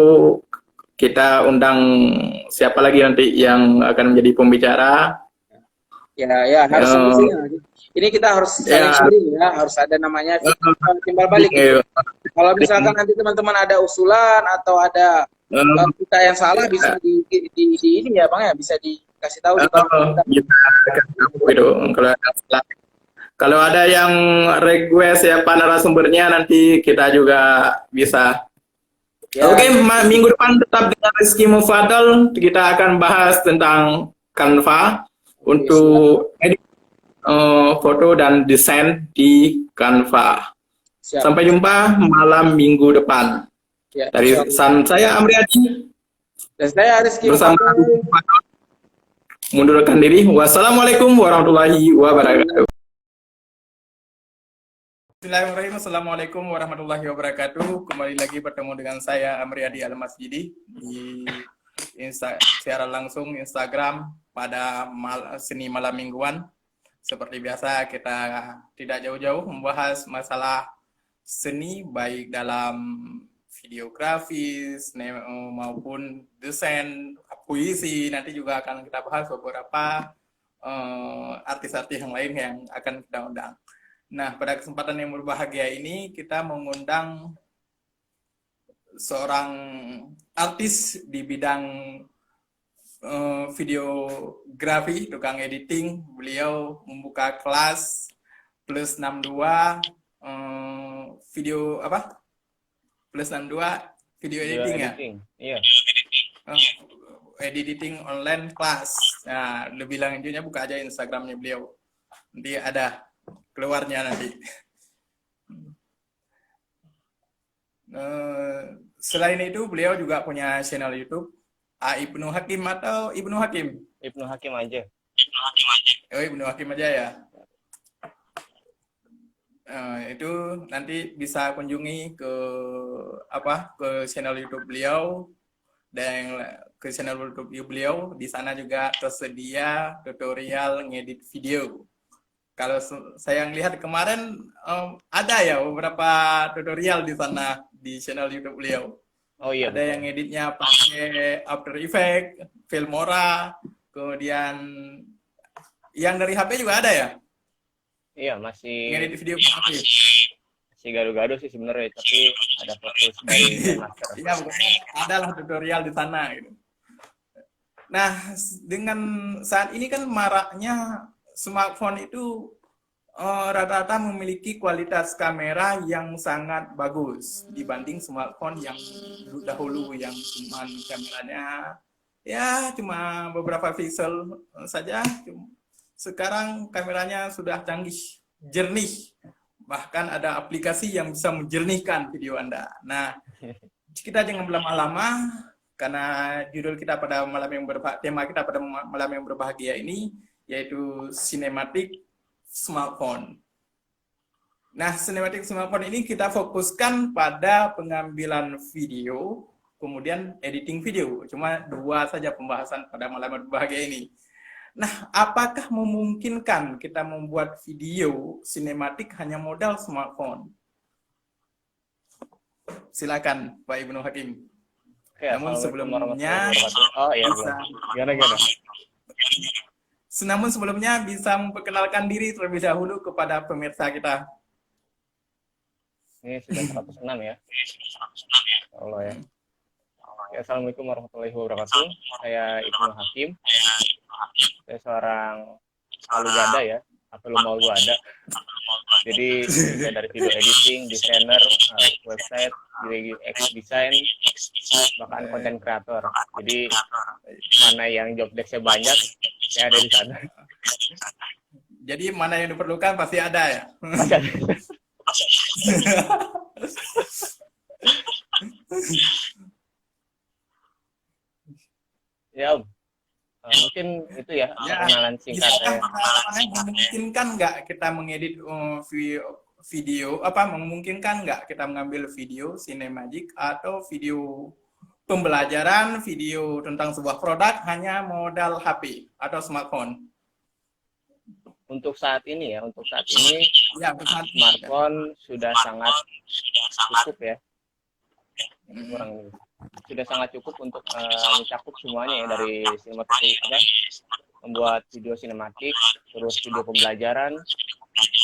kita undang siapa lagi nanti yang akan menjadi pembicara. Ya, ya harus Eh, semestinya. Ini kita harus saling ya, sharing ya, harus ada namanya timbal balik gitu. Kalau misalkan nanti teman-teman ada usulan atau ada kita yang salah bisa di ini ya Bang ya, bisa dikasih tahu di kolom komentar. bisa gitu. Kalau ada yang request siapa narasumbernya nanti kita juga bisa. Ya, Oke, minggu depan tetap dengan Rizky Mufadal kita akan bahas tentang Canva oke, siap, untuk edit foto dan desain di Canva. siap. Sampai jumpa malam minggu depan. Ya, insya Dari Allah. saya Amriadi Dan saya Rizky bersama Mufaddal. mundurkan diri. Wassalamualaikum warahmatullahi wabarakatuh. Bismillahirrahmanirrahim. Assalamualaikum warahmatullahi wabarakatuh. Kembali lagi bertemu dengan saya Amriadi Al-Masjidi di secara langsung Instagram pada seni malam mingguan. Seperti biasa kita tidak jauh-jauh membahas masalah seni baik dalam videografis maupun desain, puisi. Nanti juga akan kita bahas beberapa artis-artis yang lain yang akan kita undang. Nah, pada kesempatan yang berbahagia ini kita mengundang seorang artis di bidang videografi, tukang editing. Beliau membuka kelas plus 62 video apa? Plus 62 video editing ya? Iya. Editing online class. Nah, lebih lanjutnya buka aja Instagramnya beliau. Nanti ada keluarnya nanti. Selain itu beliau juga punya channel YouTube Ibnu Hakim atau Ibnu Hakim? Ibnu Hakim aja. Oh, Ibnu Hakim aja ya. Itu nanti bisa kunjungi ke channel YouTube beliau dan ke channel YouTube beliau. Di sana juga tersedia tutorial ngedit video. Kalau saya lihat kemarin ada ya beberapa tutorial di sana di channel YouTube beliau. Oh iya. Ada yang editnya pakai After Effects, Filmora, kemudian yang dari HP juga ada ya? Iya, masih Ngedit video masih gaduh-gaduh sih sebenarnya, tapi ada fokus dari master. Iya, adalah tutorial di sana gitu. Nah, dengan saat ini kan maraknya smartphone itu rata-rata memiliki kualitas kamera yang sangat bagus dibanding smartphone yang dahulu yang cuma kameranya ya cuma beberapa pixel saja. Sekarang kameranya sudah canggih, jernih. Bahkan ada aplikasi yang bisa menjernihkan video Anda. Nah, kita jangan berlama-lama karena judul kita pada malam yang tema kita pada malam yang berbahagia ini yaitu Cinematic Smartphone. Nah, Cinematic Smartphone ini kita fokuskan pada pengambilan video, kemudian editing video. Cuma dua saja pembahasan pada malam berbahagia ini. Nah, apakah memungkinkan kita membuat video sinematik hanya modal smartphone? Silakan, Pak Ibnu Hakim. Oke, Namun sebelumnya Namun sebelumnya bisa memperkenalkan diri terlebih dahulu kepada pemirsa kita. Ini sudah 106 ya. Allah ya. Ya, Assalamualaikum warahmatullahi wabarakatuh. Saya Ibnu Hakim. Saya seorang alugada ya, apa lu mau gua ada. Jadi saya dari video editing, desainer, website, UX design, bahkan konten kreator. Jadi mana yang job desk-nya banyak, saya ada di sana. Jadi mana yang diperlukan pasti ada ya. Ya, mungkin itu ya perkenalan singkat saya. Memungkinkan nggak kita mengedit video memungkinkan nggak kita mengambil video cinematic atau video pembelajaran, video tentang sebuah produk hanya modal HP atau smartphone? untuk saat ini ya, untuk saat ini Ya, pesan. smartphone sudah sangat cukup ya, Hmm. kurang ini. Sudah sangat cukup untuk mencakup semuanya ya, dari sinematik apa, membuat video sinematik, terus video pembelajaran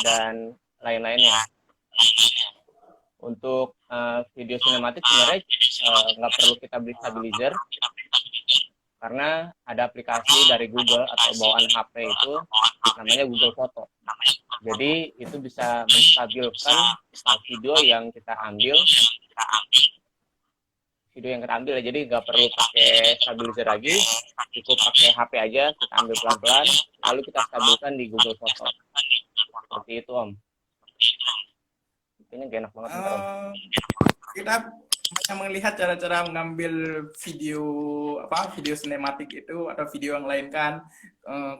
dan lain-lainnya. Untuk video sinematik sebenarnya nggak perlu kita beli stabilizer, karena ada aplikasi dari Google atau bawaan HP itu namanya Google Foto. Jadi itu bisa menstabilkan video yang kita ambil, ya. Jadi nggak perlu pakai stabilizer lagi, cukup pakai HP aja, kita ambil pelan-pelan, lalu kita stabilkan di Google Foto. Seperti itu, Om. Kayaknya enak banget, Om. Kita banyak melihat cara-cara mengambil video video sinematik itu atau video yang lain kan,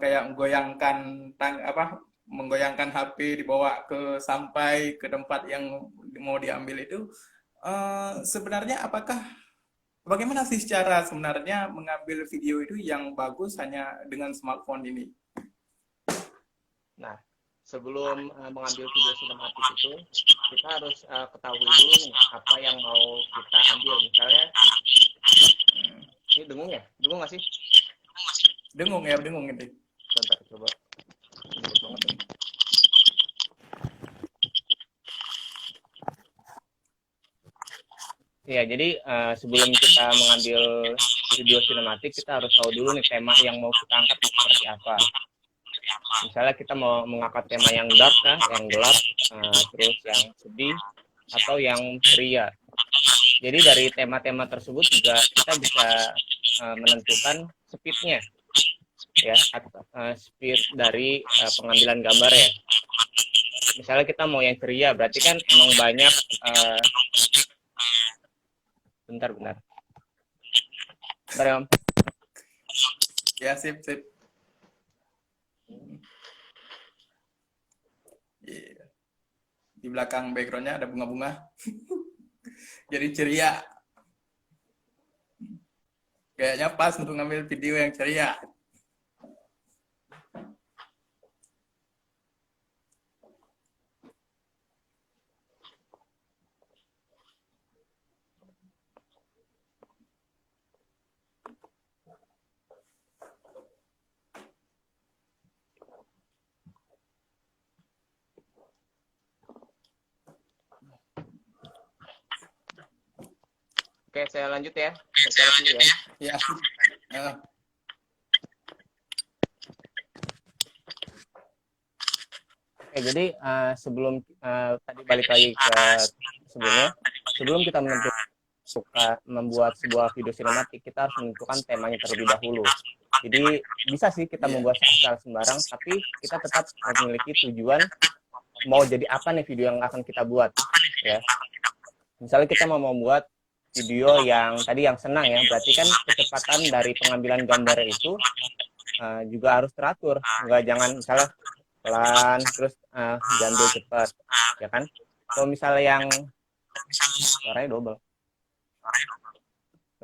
kayak menggoyangkan HP dibawa sampai ke tempat yang mau diambil itu. Sebenarnya bagaimana sih cara sebenarnya mengambil video itu yang bagus hanya dengan smartphone ini? Nah, sebelum mengambil video sinematik itu, kita harus ketahui dulu nih apa yang mau kita ambil. Misalnya, ini dengung ya? Dengung nggak sih? Dengung ini. Bentar, coba. Dengung banget ya. Ya, jadi sebelum kita mengambil video sinematik, kita harus tahu dulu nih tema yang mau kita angkat seperti apa. Misalnya kita mau mengangkat tema yang dark, yang gelap, terus yang sedih, atau yang ceria. Jadi dari tema-tema tersebut juga kita bisa menentukan speed-nya, ya, speed dari pengambilan gambar ya. Misalnya kita mau yang ceria, berarti kan emang banyak. Bentar ya, Om. Ya, sip. Yeah. Di belakang backgroundnya ada bunga-bunga. Jadi ceria. Kayaknya pas untuk ngambil video yang ceria. Oke, saya lanjut ya. Saya dulu ya. Ya. Oke, jadi sebelum tadi balik lagi ke sebelum kita membuat sebuah video sinematik, kita harus menentukan temanya terlebih dahulu. Jadi bisa sih kita membuat secara sembarang, tapi kita tetap memiliki tujuan mau jadi apa nih video yang akan kita buat, ya. Misalnya kita mau membuat video yang tadi yang senang ya, berarti kan kecepatan dari pengambilan gambar itu juga harus teratur, jangan misalnya pelan terus diambil cepat, ya kan? Kalau misalnya yang suaranya double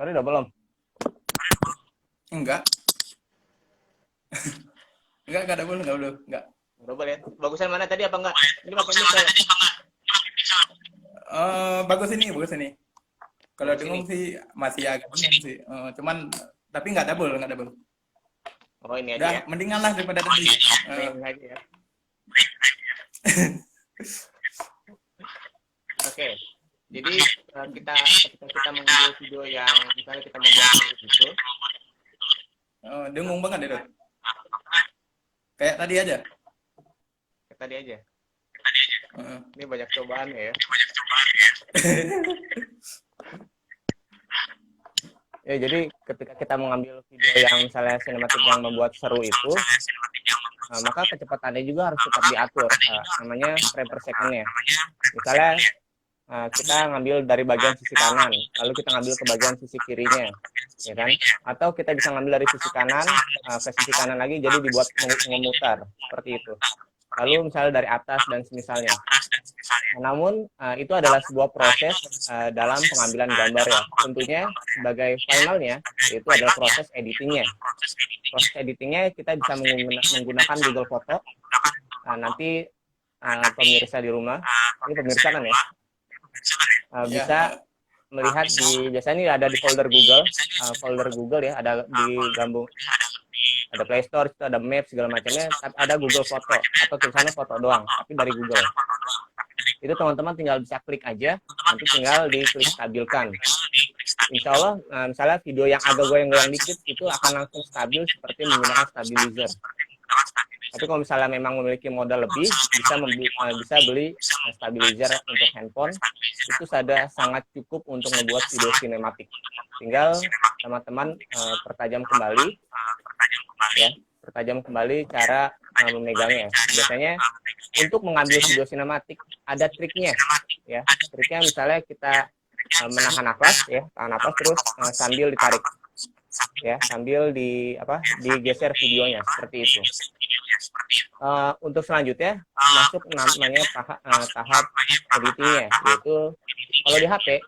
Om? Enggak. enggak double ya. Bagusan mana tadi apa enggak? Ini pakai mic saya. Bagus ini. Kalau dengung sih masih agak dengung sih. Cuman tapi nggak double. Oh, ini aja. Udah, mendingan lah daripada tadi. Aja ya. Oke. Jadi ketika kita mengambil video yang misalnya kita membuat gitu. Dengung banget itu. Kayak tadi aja. Ini banyak cobaan ya. Ya, jadi ketika kita mengambil video yang misalnya sinematik yang membuat seru itu, maka kecepatannya juga harus tetap diatur, namanya frame per second-nya. Misalnya kita ngambil dari bagian sisi kanan, lalu kita ngambil ke bagian sisi kirinya, ya kan? Atau kita bisa ngambil dari sisi kanan ke sisi kanan lagi, jadi dibuat memutar seperti itu. Lalu misalnya dari atas dan semisalnya. Namun itu adalah sebuah proses dalam pengambilan gambar ya. Tentunya sebagai finalnya itu adalah proses editingnya. Proses editingnya kita bisa menggunakan Google Foto. Nanti pemirsa di rumah, ini pemirsa kan ya, bisa melihat biasanya ini ada di folder Google ya, ada di gambung, ada Play Store, itu ada Maps segala macamnya, ada Google Foto atau tulisannya foto doang, tapi dari Google. Itu teman-teman tinggal bisa klik aja, nanti tinggal diklik stabilkan. Insya Allah, misalnya video yang agak goyang-goyang dikit itu akan langsung stabil seperti menggunakan stabilizer. Tapi kalau misalnya memang memiliki modal lebih, bisa beli stabilizer untuk handphone. Itu sangat cukup untuk membuat video sinematik. Tinggal teman-teman pertajam kembali cara memegangnya. Biasanya untuk mengambil video sinematik ada triknya, ya. Triknya misalnya kita menahan nafas, ya, tahan nafas terus sambil ditarik, ya, sambil digeser videonya seperti itu. Untuk selanjutnya masuk namanya tahap editingnya, yaitu kalau di HP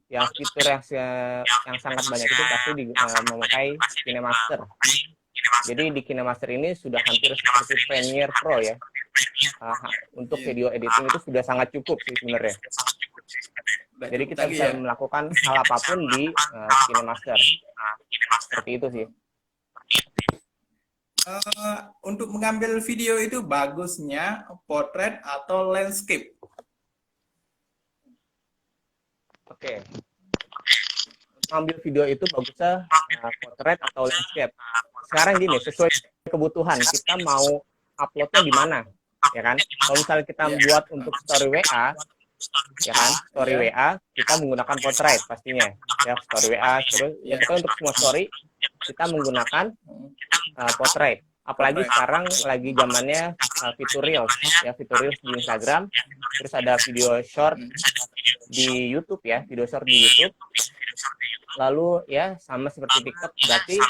yang fitur yang sangat banyak itu pasti memakai KineMaster. Jadi di KineMaster ini sudah hampir seperti Premiere Pro ya. Untuk video editing itu sudah sangat cukup sih sebenarnya. Jadi kita bisa melakukan hal apapun di KineMaster. Seperti itu sih. Untuk mengambil video itu bagusnya portrait atau landscape? Oke. Mengambil video itu bagusnya portrait atau landscape. Sekarang gini, sesuai kebutuhan kita mau uploadnya di mana, ya kan? Kalau misalnya kita buat untuk story WA, ya kan? Story WA kita menggunakan portrait pastinya, ya, story WA terus ya, kita untuk semua story kita menggunakan portrait. Apalagi sekarang lagi zamannya fitur reels, ya, fitur reels di Instagram, terus ada video short di YouTube ya, video short di YouTube. Lalu ya sama seperti TikTok, berarti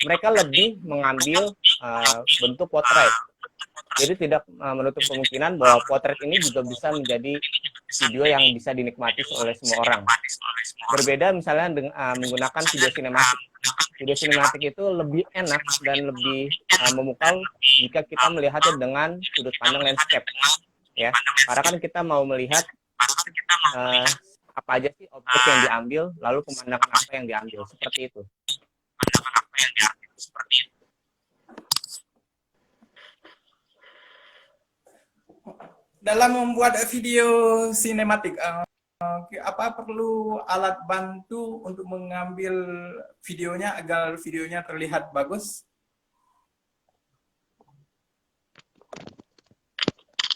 mereka lebih mengambil bentuk potret. Jadi tidak menutup kemungkinan bahwa potret ini juga bisa menjadi video yang bisa dinikmati oleh semua orang. Berbeda misalnya dengan menggunakan video sinematik. Video sinematik itu lebih enak dan lebih memukau jika kita melihatnya dengan sudut pandang landscape. Ya, karena kan kita mau melihat apa aja sih objek yang diambil, lalu pemandangan apa yang diambil, seperti itu. Dalam membuat video sinematik, apa perlu alat bantu untuk mengambil videonya agar videonya terlihat bagus?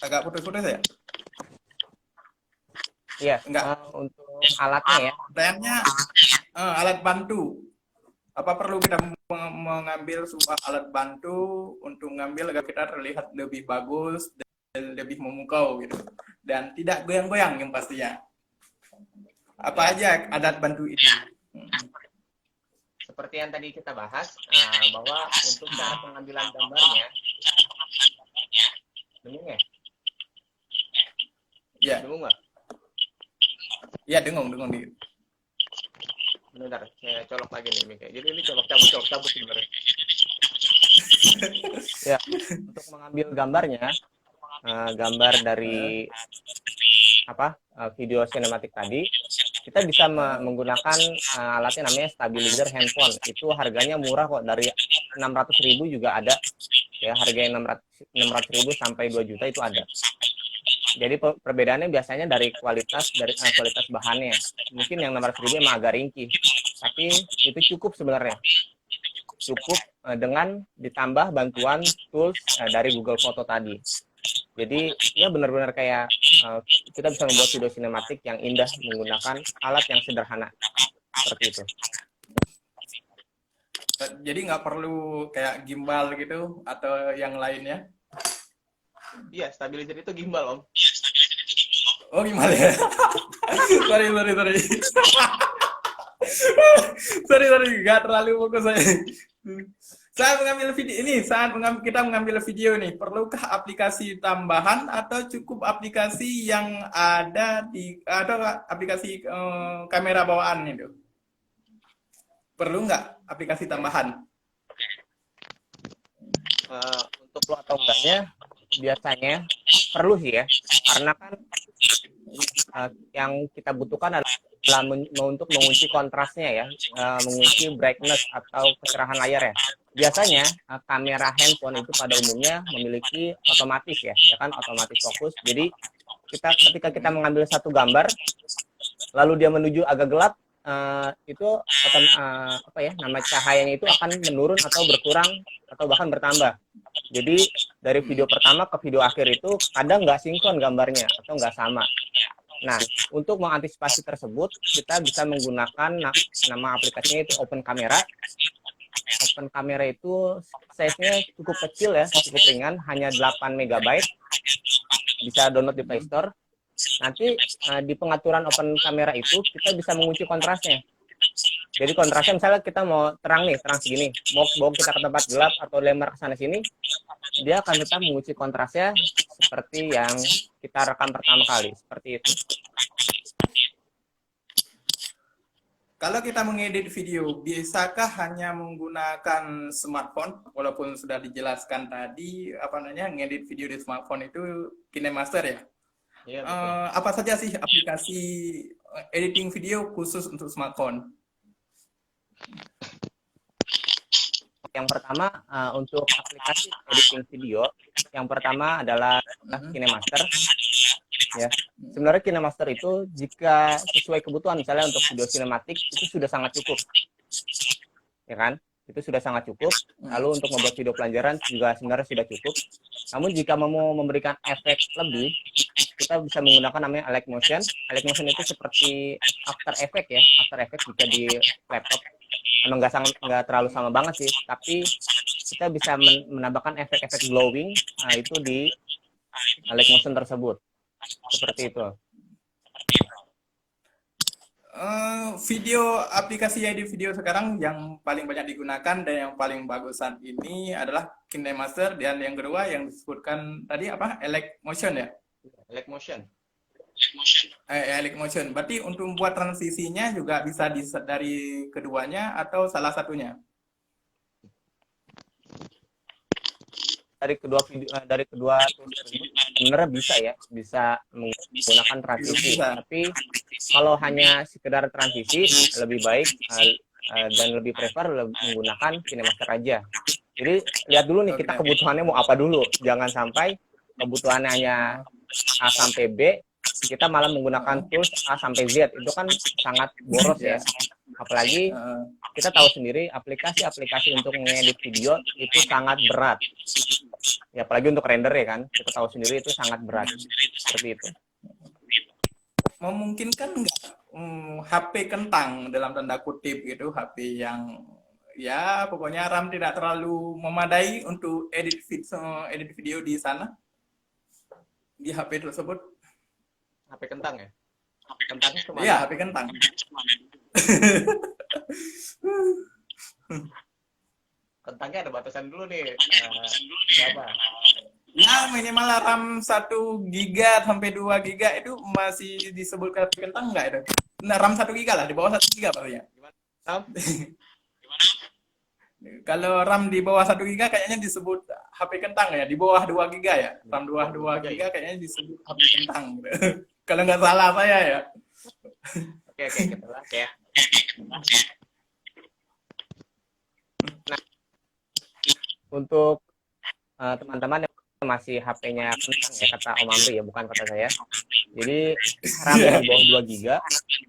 Agak putus-putus ya? Iya, untuk alatnya ya. Pertanyaannya, alat bantu. Apa perlu kita mengambil sebuah alat bantu untuk mengambil agar kita terlihat lebih bagus dan lebih memukau gitu. Dan tidak goyang-goyang yang pastinya. Apa aja alat bantu itu? Seperti yang tadi kita bahas, bahwa untuk cara pengambilan gambarnya, dengung ya? Ya. Dengung nggak? Ya, dengung dikit. Bentar, saya colok lagi nih, Mika. Jadi ini colok cabut sebenarnya. Ya, untuk mengambil gambarnya, gambar dari video sinematik tadi, kita bisa menggunakan alatnya namanya stabilizer handphone. Itu harganya murah kok, dari 600.000 juga ada. Ya, harganya 600.000 sampai 2 juta itu ada. Jadi perbedaannya biasanya dari kualitas bahannya. Mungkin yang 600.000 emang agak ringkih, tapi itu cukup sebenarnya. Cukup dengan ditambah bantuan tools dari Google Foto tadi. Jadi ya benar-benar kayak kita bisa membuat video sinematik yang indah menggunakan alat yang sederhana seperti itu. Jadi nggak perlu kayak gimbal gitu atau yang lainnya? Iya, stabilizer itu gimbal, Om. Oh, gimbal ya? sorry. sorry, nggak terlalu fokus saya. kita mengambil video nih, perlukah aplikasi tambahan atau cukup aplikasi yang ada di atau aplikasi kamera bawaan itu? Perlu nggak aplikasi tambahan? Untuk lo atau enggaknya biasanya perlu sih ya, karena kan yang kita butuhkan adalah untuk mengunci kontrasnya ya, mengunci brightness atau kecerahan layar ya. Biasanya kamera handphone itu pada umumnya memiliki otomatis ya kan, otomatis fokus. Jadi ketika kita mengambil satu gambar lalu dia menuju agak gelap, itu nama cahayanya itu akan menurun atau berkurang atau bahkan bertambah. Jadi dari video pertama ke video akhir itu kadang nggak sinkron gambarnya atau nggak sama. Nah, untuk mengantisipasi tersebut, kita bisa menggunakan nama aplikasinya itu Open Camera. Open Camera itu size-nya cukup kecil ya, cukup ringan, hanya 8 MB. Bisa download di Play Store. Nanti di pengaturan Open Camera itu kita bisa mengunci kontrasnya. Jadi kontrasnya misalnya kita mau terang segini, mau bawa kita ke tempat gelap atau lempar ke sana sini, dia akan tetap mengunci kontrasnya seperti yang kita rekam pertama kali, seperti itu. Kalau kita mengedit video, bisakah hanya menggunakan smartphone? Walaupun sudah dijelaskan tadi, ngedit video di smartphone itu KineMaster ya? Iya, apa saja sih aplikasi editing video khusus untuk smartphone? Yang pertama, untuk aplikasi editing video, yang pertama adalah KineMaster. Ya, sebenarnya KineMaster itu jika sesuai kebutuhan, misalnya untuk video sinematik itu sudah sangat cukup, ya kan? Itu sudah sangat cukup. Lalu untuk membuat video pelajaran juga sebenarnya sudah cukup. Namun jika mau memberikan efek lebih, kita bisa menggunakan namanya Elec Motion. Elec Motion itu seperti After Effects ya, After Effects jika di laptop. Emang nggak terlalu sama banget sih, tapi kita bisa menambahkan efek-efek glowing, itu di Elec Motion tersebut. Seperti itu. Aplikasi edit video sekarang yang paling banyak digunakan dan yang paling bagusan ini adalah KineMaster, dan yang kedua yang disebutkan tadi apa? Elec Motion ya? Elec Motion. Elec Motion. Berarti untuk membuat transisinya juga bisa dari keduanya atau salah satunya? Dari kedua tools tersebut sebenarnya bisa menggunakan transisi. Tapi kalau hanya sekedar transisi, lebih baik dan lebih prefer menggunakan KineMaster aja. Jadi lihat dulu nih kita kebutuhannya mau apa dulu. Jangan sampai kebutuhannya hanya A sampai B, kita malah menggunakan tools A sampai Z. Itu kan sangat boros ya. Apalagi kita tahu sendiri aplikasi-aplikasi untuk mengedit video itu sangat berat. Ya, apalagi untuk render ya kan. Kita tahu sendiri itu sangat berat. Seperti itu. Memungkinkan nggak HP kentang dalam tanda kutip gitu, HP yang ya pokoknya RAM tidak terlalu memadai untuk edit video di sana, di HP tersebut? HP kentang ya? Kentangnya kemana? Iya, HP kentang. Kentangnya ada batasan dulu nih. Berapa? Ya minimal RAM 1 GB sampai 2 GB itu masih disebut HP kentang nggak itu? Nah, RAM 1 GB lah, di bawah 1 GB pastinya. Kalau RAM di bawah 1 GB kayaknya disebut HP kentang ya, di bawah 2 GB ya. RAM 2 GB kayaknya disebut HP kentang. Kalau nggak salah saya ya. Oke, kita bahas ya. Nah, untuk teman-teman yang masih HP-nya kentang ya, kata Om Amri ya, bukan kata saya. Jadi RAM yang di bawah 2 GB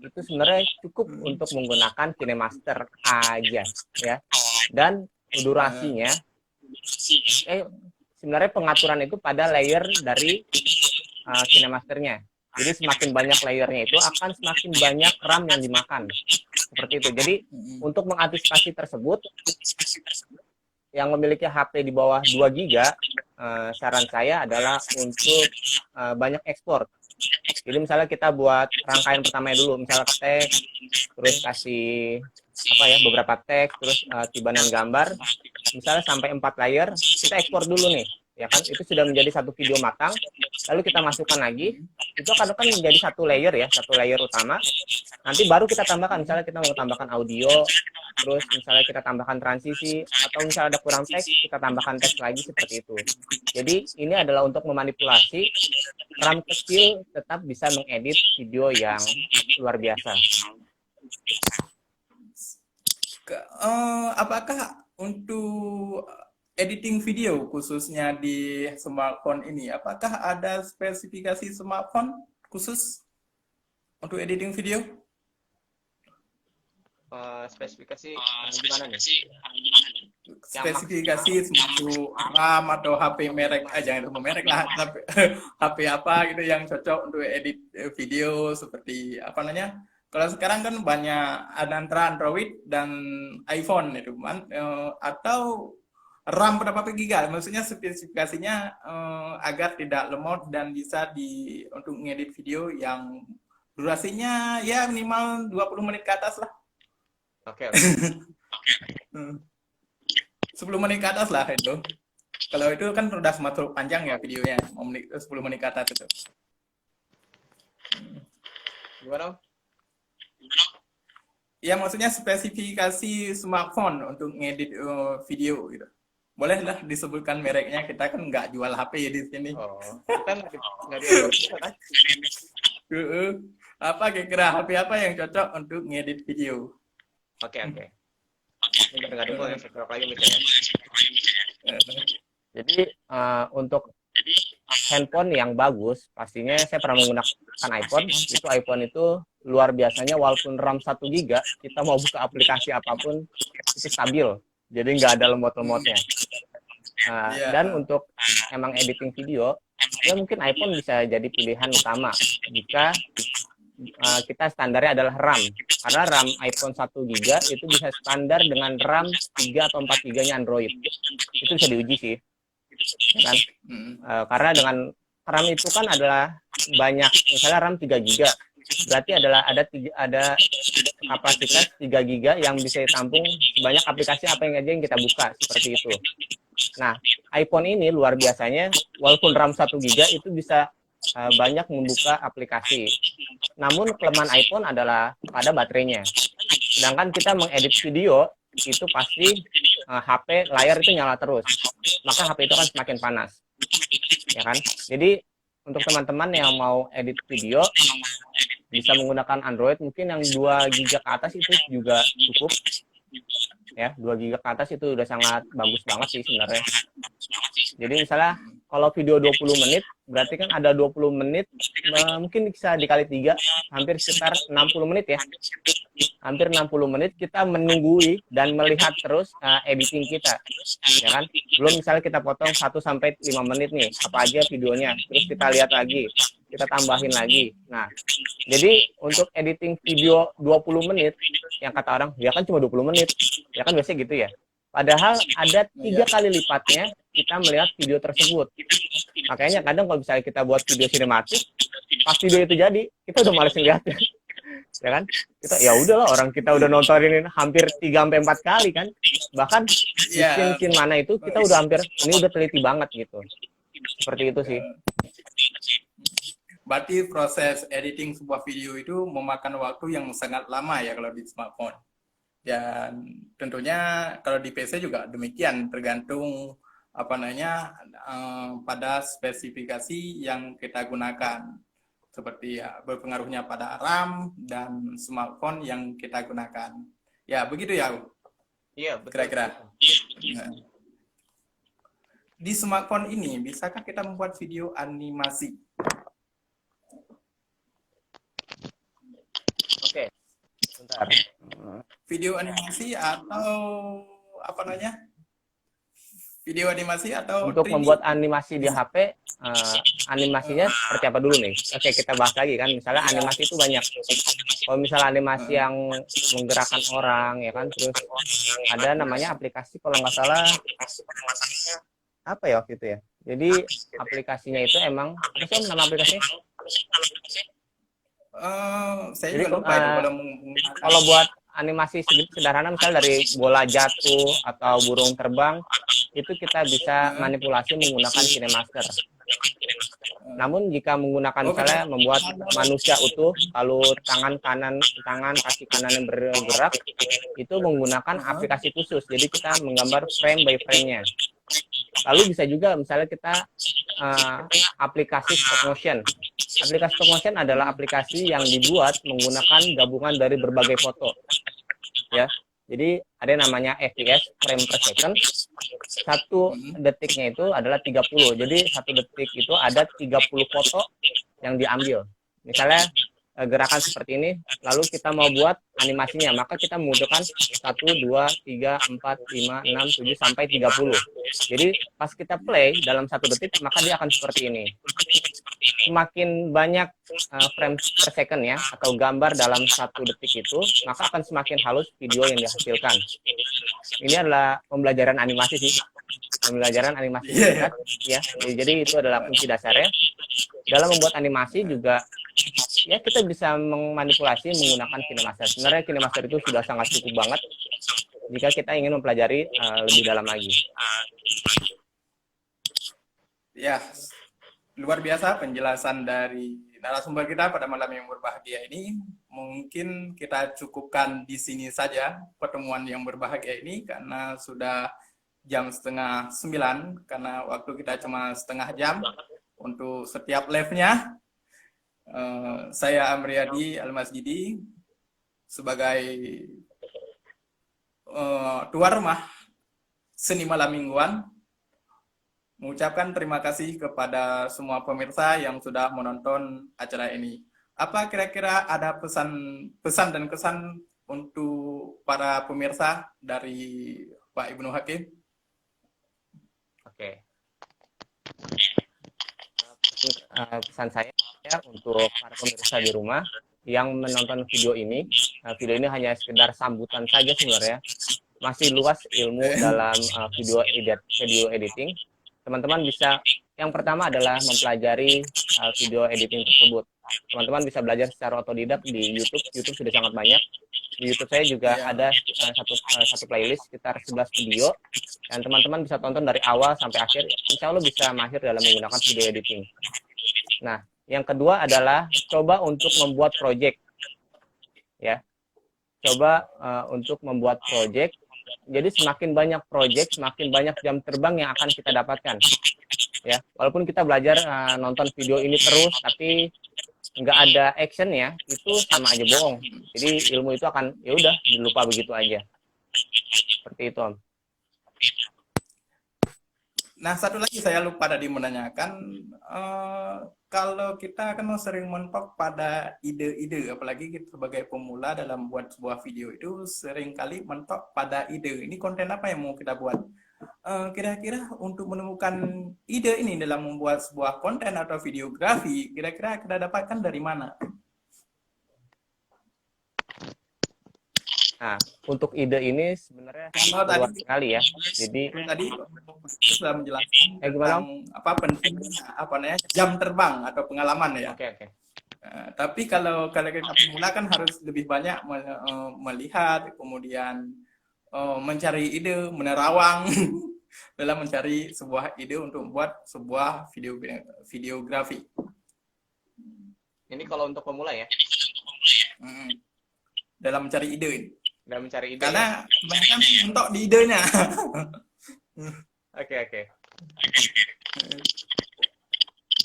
itu sebenarnya cukup untuk menggunakan KineMaster aja ya. Dan durasinya sebenarnya pengaturan itu pada layer dari KineMaster-nya. Jadi semakin banyak layernya itu akan semakin banyak RAM yang dimakan. Seperti itu. Jadi untuk mengantisipasi tersebut, yang memiliki HP di bawah 2 GB, saran saya adalah untuk banyak ekspor. Jadi misalnya kita buat rangkaian pertamanya dulu, misalnya teks, terus kasih beberapa teks, terus tibanan gambar, misalnya sampai 4 layer, kita ekspor dulu nih, ya kan? Itu sudah menjadi satu video matang, lalu kita masukkan lagi, itu akan menjadi satu layer ya, satu layer utama. Nanti baru kita tambahkan, misalnya kita mau tambahkan audio, terus misalnya kita tambahkan transisi, atau misalnya ada kurang teks, kita tambahkan teks lagi seperti itu. Jadi ini adalah untuk memanipulasi RAM kecil tetap bisa mengedit video yang luar biasa. Apakah untuk editing video khususnya di smartphone ini, apakah ada spesifikasi smartphone khusus untuk editing video? Spesifikasi gimana nih? Spesifikasi untuk RAM atau HP merek, jangan itu merek lah, tapi HP apa gitu yang cocok untuk edit video seperti apa namanya? Kalau sekarang kan banyak ada antara Android dan iPhone itu, atau RAM berapa giga? Maksudnya spesifikasinya agar tidak lemot dan bisa untuk ngedit video yang durasinya ya minimal 20 menit ke atas lah. Oke. 10 menit ke atas lah itu. Kalau itu kan udah semakin panjang ya videonya, 10 menit ke atas itu. Gimana? Ya maksudnya spesifikasi smartphone untuk ngedit video gitu. Boleh lah disebutkan mereknya, kita kan nggak jual HP di sini. Oh, kita nggak di kan? Apa kira-kira HP apa yang cocok untuk ngedit video? Oke. Ini biar nggak demo ya, subscribe lagi misalnya. Jadi untuk handphone yang bagus, pastinya saya pernah menggunakan iPhone. Itu iPhone itu luar biasanya, walaupun RAM 1 GB, kita mau buka aplikasi apapun itu stabil. Jadi nggak ada lemot-lemotnya. Dan untuk emang editing video, ya mungkin iPhone bisa jadi pilihan utama jika kita standarnya adalah RAM. Karena RAM iPhone 1 GB itu bisa standar dengan RAM 3 atau 4 GB-nya Android. Itu bisa diuji sih. Ya kan? Karena dengan RAM itu kan adalah banyak, misalnya RAM 3 GB, berarti ada kapasitas 3 GB yang bisa ditampung banyak aplikasi apa yang kita buka, seperti itu. Nah, iPhone ini luar biasanya, walaupun RAM 1 GB itu bisa banyak membuka aplikasi. Namun kelemahan iPhone adalah pada baterainya. Sedangkan kita mengedit video itu pasti HP layar itu nyala terus, maka HP itu akan semakin panas, ya kan? Jadi untuk teman-teman yang mau edit video bisa menggunakan Android, mungkin yang 2 GB ke atas itu juga cukup, ya. 2 GB ke atas itu udah sangat bagus banget sih sebenarnya. Jadi misalnya kalau video 20 menit, berarti kan ada 20 menit, mungkin bisa dikali 3, hampir sekitar 60 menit ya. Hampir 60 menit kita menunggui dan melihat terus editing kita, ya kan? Belum misalnya kita potong 1-5 menit nih, apa aja videonya, terus kita lihat lagi, kita tambahin lagi. Nah, jadi untuk editing video 20 menit, yang kata orang, ya kan cuma 20 menit, ya kan biasanya gitu ya. Padahal ada 3 kali lipatnya kita melihat video tersebut. Makanya kadang kalau misalnya kita buat video sinematik, pas video itu jadi, kita udah males ngeliatnya. Ya kan? Kita ya udahlah, orang kita udah nontonin hampir 3-4 kali kan. Bahkan scene mana itu kita udah hampir, ini udah teliti banget gitu. Seperti itu sih. Berarti proses editing sebuah video itu memakan waktu yang sangat lama ya kalau di smartphone. Dan tentunya kalau di PC juga demikian, tergantung pada spesifikasi yang kita gunakan. Seperti ya, berpengaruhnya pada RAM dan smartphone yang kita gunakan. Ya, begitu ya. Iya, betul. Kira-kira. Nah. Di smartphone ini, bisakah kita membuat video animasi? Oke. Bentar. Video animasi atau video animasi atau untuk 3D? Membuat animasi di HP, animasinya seperti apa dulu nih? Oke, kita bahas lagi kan. Misalnya animasi itu banyak. Kalau misalnya animasi yang menggerakkan orang, ya kan, terus ada namanya aplikasi, kalau nggak salah apa ya waktu itu ya. Jadi aplikasinya itu emang apa sih nama aplikasinya? Saya Jadi juga lupa itu kalau buat animasi sederhana misalnya dari bola jatuh atau burung terbang, itu kita bisa manipulasi menggunakan KineMaster. Namun jika menggunakan misalnya membuat manusia utuh, lalu kaki kanan yang bergerak, itu menggunakan aplikasi khusus. Jadi kita menggambar frame by frame-nya. Lalu bisa juga misalnya kita aplikasi stop motion. Aplikasi stop motion adalah aplikasi yang dibuat menggunakan gabungan dari berbagai foto. Ya. Jadi ada yang namanya FPS, frame per second. 1 detiknya itu adalah 30. Jadi 1 detik itu ada 30 foto yang diambil. Misalnya gerakan seperti ini, lalu kita mau buat animasinya, maka kita membutuhkan 1, 2, 3, 4, 5, 6, 7, sampai 30. Jadi pas kita play dalam 1 detik, maka dia akan seperti ini. Semakin banyak frame per second ya, atau gambar dalam 1 detik itu, maka akan semakin halus video yang dihasilkan. Ini adalah pembelajaran animasi sih. Pembelajaran animasi singkat, ya. Jadi itu adalah kunci dasarnya. Dalam membuat animasi juga, ya kita bisa memanipulasi menggunakan KineMaster. Sebenarnya KineMaster itu sudah sangat cukup banget jika kita ingin mempelajari lebih dalam lagi. Ya, luar biasa penjelasan dari narasumber kita pada malam yang berbahagia ini. Mungkin kita cukupkan di sini saja pertemuan yang berbahagia ini karena sudah jam 8:30, karena waktu kita cuma setengah jam untuk setiap live-nya. Saya Amriyadi Al-Masjidi sebagai tuan rumah seni malam mingguan mengucapkan terima kasih kepada semua pemirsa yang sudah menonton acara ini. Apa kira-kira ada pesan dan kesan untuk para pemirsa dari Pak Ibnu Hakim? Oke. Pesan saya untuk para pemirsa di rumah yang menonton video ini hanya sekedar sambutan saja sebenarnya. Masih luas ilmu dalam video editing. Teman-teman bisa, yang pertama adalah mempelajari video editing tersebut. Teman-teman bisa belajar secara otodidak di YouTube. YouTube sudah sangat banyak. Di YouTube saya juga ada satu playlist sekitar 11 video, dan teman-teman bisa tonton dari awal sampai akhir. Insya Allah bisa mahir dalam menggunakan video editing. Nah, yang kedua adalah coba untuk membuat project. Ya, coba untuk membuat project. Jadi semakin banyak project, semakin banyak jam terbang yang akan kita dapatkan. Ya, walaupun kita belajar nonton video ini terus, tapi nggak ada action ya, itu sama aja bohong. Jadi ilmu itu akan ya udah dilupa begitu aja. Seperti itu, Om. Nah, satu lagi saya lupa tadi menanyakan, kalau kita kan sering mentok pada ide-ide, apalagi kita sebagai pemula dalam buat sebuah video itu sering kali mentok pada ide. Ini konten apa yang mau kita buat? Kira-kira untuk menemukan ide ini dalam membuat sebuah konten atau videografi, kira-kira kita dapatkan dari mana? Nah, untuk ide ini sebenarnya luas sekali ya. Jadi tadi sudah menjelaskan gimana? tentang apa pentingnya jam terbang atau pengalaman ya. Oke. Tapi kalau kita pemula kan harus lebih banyak melihat, kemudian mencari ide, menerawang dalam mencari sebuah ide untuk membuat sebuah videografi. Ini kalau untuk pemula ya. Dalam mencari ide ini. Dalam mencari ide. Karena kebanyakan mentok di idenya. Oke.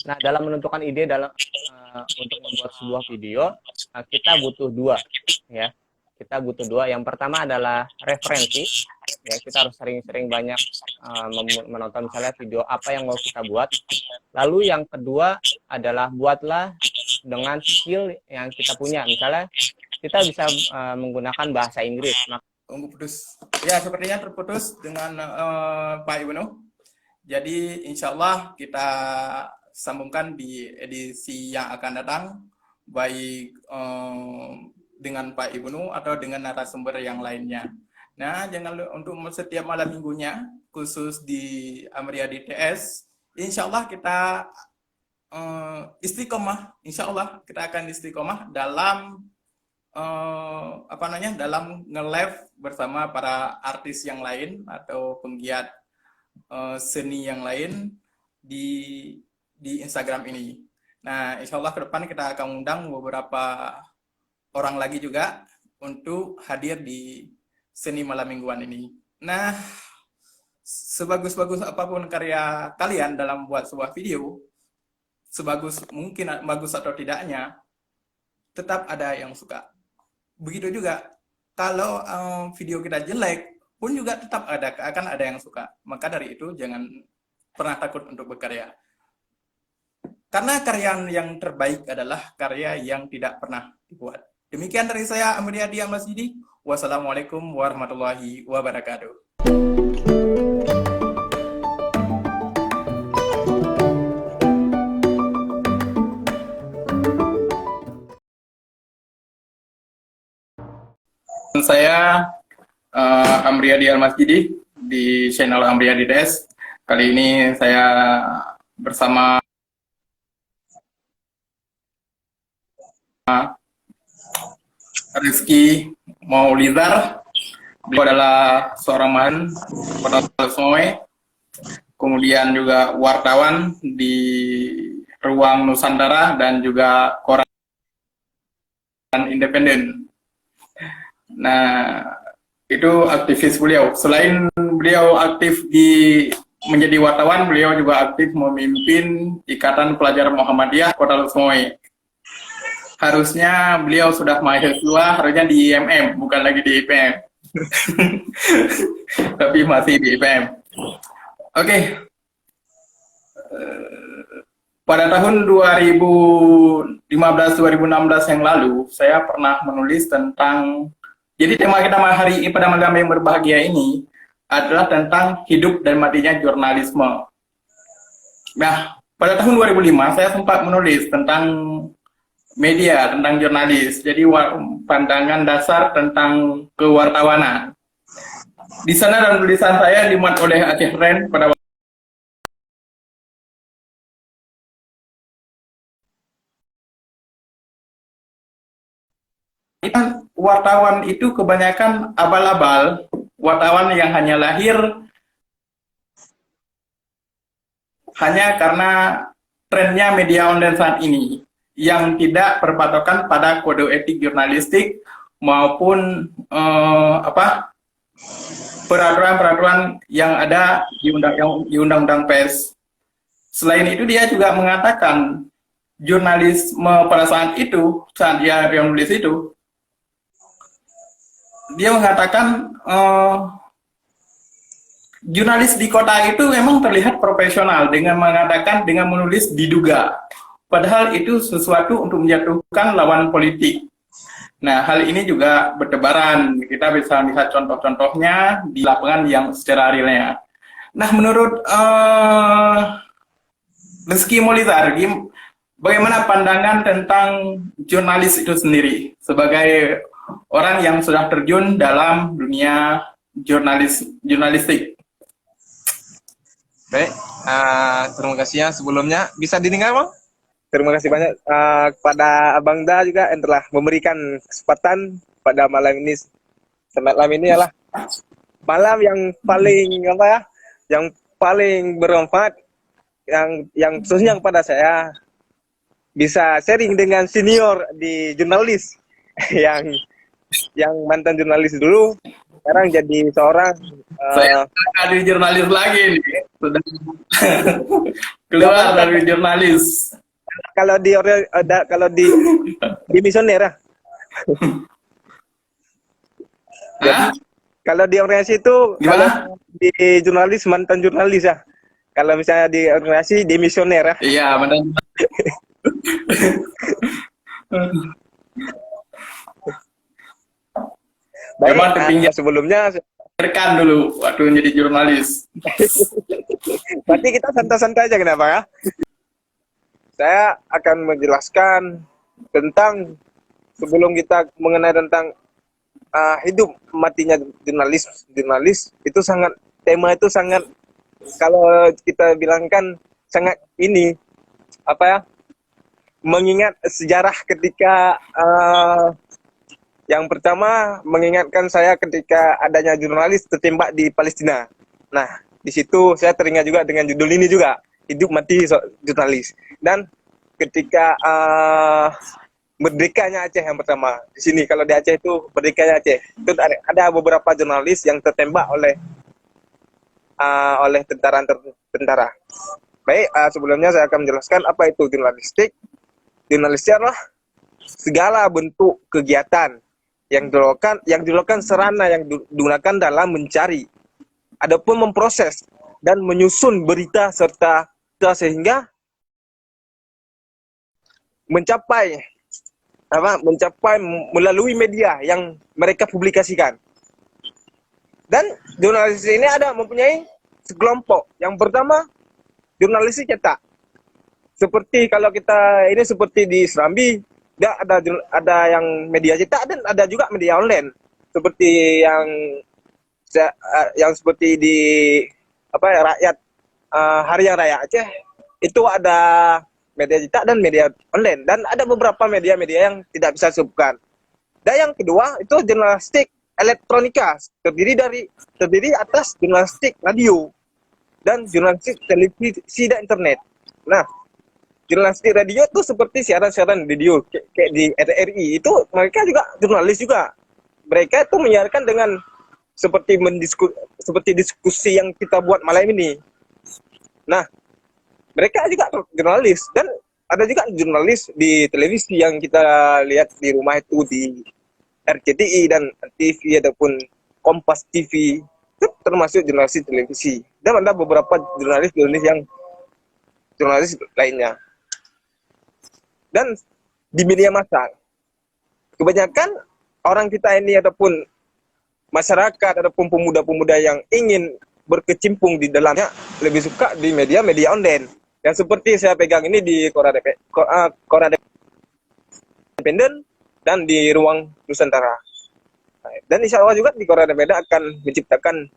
Nah, dalam menentukan ide untuk membuat sebuah video, kita butuh 2 ya. Kita butuh 2. Yang pertama adalah referensi. Ya, kita harus sering-sering banyak menonton misalnya video apa yang mau kita buat. Lalu yang kedua adalah buatlah dengan skill yang kita punya. Misalnya kita bisa menggunakan bahasa Inggris. Putus. Ya, sepertinya terputus dengan Pak Ibnu. Jadi insya Allah kita sambungkan di edisi yang akan datang, baik dengan Pak Ibnu atau dengan narasumber yang lainnya. Nah, jangan lupa untuk setiap malam minggunya, khusus di Amriyadi TS, insya Allah kita istiqomah. Insya Allah kita akan istiqomah dalam apa namanya, dalam nge-live bersama para artis yang lain atau penggiat seni yang lain di Instagram ini. Nah, insya Allah ke depan kita akan undang beberapa orang lagi juga untuk hadir di seni malam mingguan ini. Nah, sebagus-bagus apapun karya kalian dalam buat sebuah video, sebagus mungkin bagus atau tidaknya, tetap ada yang suka. Begitu juga kalau video kita jelek pun juga tetap akan ada yang suka. Maka dari itu jangan pernah takut untuk berkarya. Karena karya yang terbaik adalah karya yang tidak pernah dibuat. Demikian dari saya, Amriadi Al-Masjidi. Wassalamualaikum warahmatullahi wabarakatuh. Saya Amriadi Al-Masjidi di channel Amriadi DS. Kali ini saya bersama Rizky Maulizar. Beliau adalah seorang man kota Soe, kemudian juga wartawan di Ruang Nusantara dan juga koran independen. Nah, itu aktivis beliau. Selain beliau aktif menjadi wartawan, beliau juga aktif memimpin Ikatan Pelajar Muhammadiyah Kota Lusoe. Harusnya beliau sudah mahasiswa, harusnya di IMM, bukan lagi di IPM. Tapi masih di IPM. Oke. Pada tahun 2015-2016 yang lalu, saya pernah menulis tentang, jadi tema kita hari ini pada malam yang berbahagia ini adalah tentang hidup dan matinya jurnalisme. Nah, pada tahun 2005 saya sempat menulis tentang media, tentang jurnalis. Jadi pandangan dasar tentang kewartawanan. Di sana dalam tulisan saya dimuat oleh Aceh Ren pada wartawan itu kebanyakan abal-abal, wartawan yang hanya lahir hanya karena trennya media online saat ini, yang tidak berpatokan pada kode etik jurnalistik maupun peraturan-peraturan yang ada di Undang-Undang Pers. Selain itu dia juga mengatakan jurnalisme pada saat itu, saat dia menulis itu, dia mengatakan jurnalis di kota itu memang terlihat profesional dengan mengatakan, dengan menulis diduga. Padahal itu sesuatu untuk menjatuhkan lawan politik. Nah, hal ini juga bertebaran. Kita bisa lihat contoh-contohnya di lapangan yang secara realnya. Nah, menurut Rizky Maulizar, bagaimana pandangan tentang jurnalis itu sendiri sebagai orang yang sudah terjun dalam dunia jurnalistik? Baik, terima kasih ya sebelumnya. Bisa didengar, Bang? Terima kasih banyak kepada Abang Da juga yang telah memberikan kesempatan pada malam ini. Malam ini adalah malam yang paling yang paling bermanfaat, yang khususnya kepada saya bisa sharing dengan senior di jurnalis yang mantan jurnalis dulu, sekarang jadi seorang saya di jurnalis lagi nih. Sudah keluar dari jurnalis. Kalau di misioner ya. Jadi, kalau di organisasi itu, kalau di jurnalis mantan jurnalis ya. Kalau misalnya di organisasi di misioner ya. Iya, mantan. Baik, sebelumnya rekan dulu waktu menjadi jurnalis. Berarti kita santai-santai aja, kenapa ya? Saya akan menjelaskan tentang, sebelum kita mengenai tentang hidup matinya jurnalis itu sangat, tema itu sangat, kalau kita bilangkan sangat ini mengingat sejarah ketika Yang pertama mengingatkan saya ketika adanya jurnalis tertembak di Palestina. Nah, di situ saya teringat juga dengan judul ini juga, hidup mati jurnalis. Dan ketika merdekanya Aceh yang pertama. Di sini kalau di Aceh itu merdekanya Aceh. Itu ada beberapa jurnalis yang tertembak oleh tentara. Baik, sebelumnya saya akan menjelaskan apa itu jurnalistik. Jurnalistik adalah segala bentuk kegiatan yang dilakukan sarana yang digunakan dalam mencari, adapun memproses dan menyusun berita serta sehingga mencapai melalui media yang mereka publikasikan. Dan jurnalis ini mempunyai sekelompok. Yang pertama, jurnalis cetak. Seperti kalau kita ini seperti di Serambi, dia ada yang media cetak dan ada juga media online. Seperti yang seperti di rakyat Harian Raya Aceh itu ada media cetak dan media online, dan ada beberapa media-media yang tidak bisa disebutkan. Dan yang kedua itu jurnalistik elektronika, terdiri atas jurnalistik radio dan jurnalistik televisi dan internet. Nah, jurnalistik radio itu seperti siaran-siaran radio kayak di RRI, itu mereka juga jurnalis juga. Mereka itu menyiarkan dengan seperti diskusi yang kita buat malam ini. Nah, mereka juga jurnalis, dan ada juga jurnalis di televisi yang kita lihat di rumah itu di RCTI dan TV ataupun Kompas TV, itu termasuk jurnalis televisi. Dan ada beberapa jurnalis lainnya. Dan di media massa, kebanyakan orang kita ini ataupun masyarakat ataupun pemuda-pemuda yang ingin berkecimpung di dalamnya lebih suka di media-media online. Yang seperti saya pegang ini di Koran Independen dan di Ruang Nusantara. Dan insya Allah juga di Koran Independen akan menciptakan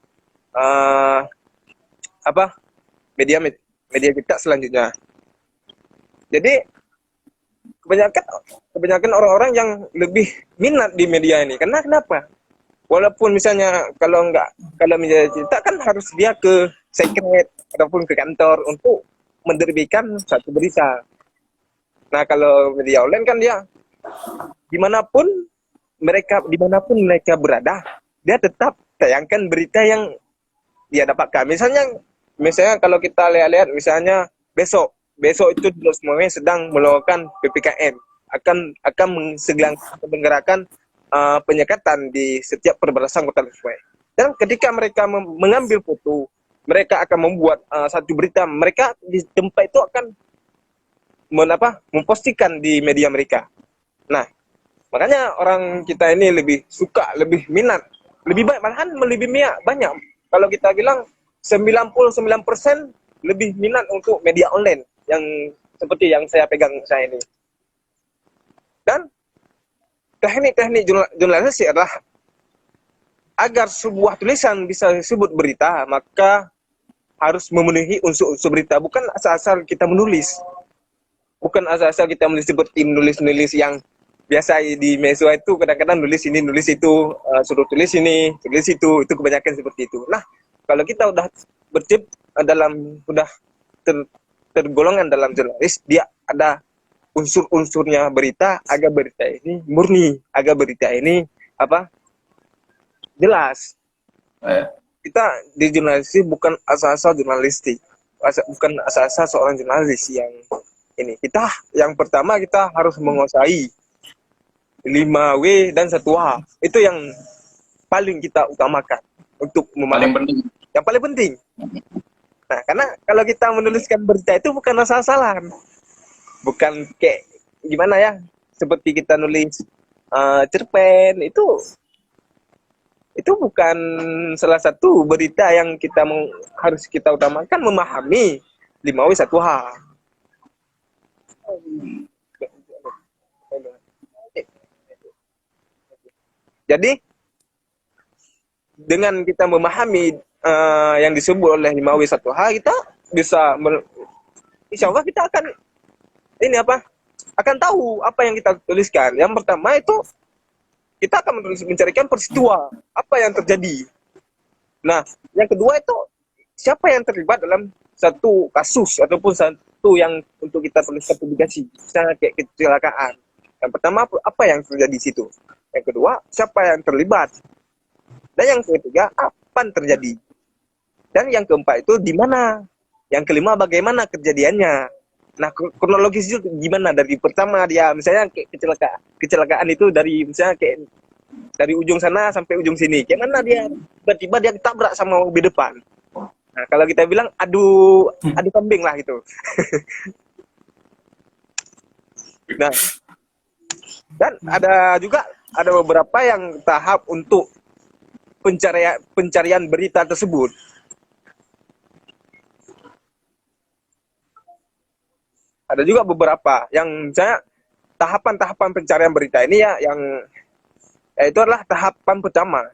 media kita selanjutnya. Jadi kebanyakan orang-orang yang lebih minat di media ini. Karena kenapa? Walaupun misalnya kalau media cerita kan harus dia ke sekret ataupun ke kantor untuk menerbitkan satu berita. Nah, kalau media online kan dia dimanapun mereka berada, dia tetap tayangkan berita yang dia dapatkan. Misalnya kalau kita lihat misalnya besok itu semuanya sedang melakukan PPKM, akan menggerakkan penyekatan di setiap perbatasan kota Lusway. Dan ketika mereka mengambil foto, mereka akan membuat satu berita, mereka di tempat itu akan mempostikan di media mereka. Nah, makanya orang kita ini lebih suka, lebih minat, lebih baik, malahan lebih banyak. Kalau kita bilang 99% lebih minat untuk media online yang seperti yang saya pegang saya ini. Dan teknik-teknik jurnalistik adalah agar sebuah tulisan bisa disebut berita, maka harus memenuhi unsur-unsur berita. Bukan asal-asal kita menulis. Bukan asal-asal kita menulis yang biasa di media itu, kadang-kadang nulis ini, nulis itu, suruh tulis ini, tulis itu kebanyakan seperti itu. Nah, kalau kita udah tergolongan dalam jurnalis, dia ada unsur-unsurnya berita, agar berita ini murni, agar berita ini jelas. Kita di jurnalistik bukan asal-asal jurnalistik, bukan asal-asal seorang jurnalis yang ini. Kita yang pertama kita harus menguasai 5W dan 1H. Itu yang paling kita utamakan untuk memahami. Yang paling penting. Nah, karena kalau kita menuliskan berita itu bukan asal-asalan. Bukan kayak gimana ya, seperti kita nulis cerpen, itu bukan salah satu berita yang harus kita utamakan, memahami 5W 1H. Jadi dengan kita memahami yang disebut oleh 5W 1H, kita bisa insya Allah kita akan tahu apa yang kita tuliskan. Yang pertama itu kita akan mencarikan peristiwa apa yang terjadi. Nah, yang kedua itu siapa yang terlibat dalam satu kasus ataupun satu yang untuk kita tuliskan publikasi, misalnya kayak kecelakaan. Yang pertama, apa yang terjadi di situ. Yang kedua, siapa yang terlibat. Dan yang ketiga, apa yang terjadi. Dan yang keempat itu di mana. Yang kelima, bagaimana kejadiannya. Nah, kronologis itu gimana dari pertama dia misalnya kayak kecelakaan itu dari misalnya kayak dari ujung sana sampai ujung sini. Kayak mana dia tiba-tiba dia ketabrak sama mobil depan. Nah, kalau kita bilang adu kambing lah gitu. Nah, dan ada beberapa yang tahap untuk pencarian berita tersebut. Ada juga beberapa yang misalnya tahapan-tahapan pencarian berita ini ya yang itu adalah tahapan pertama.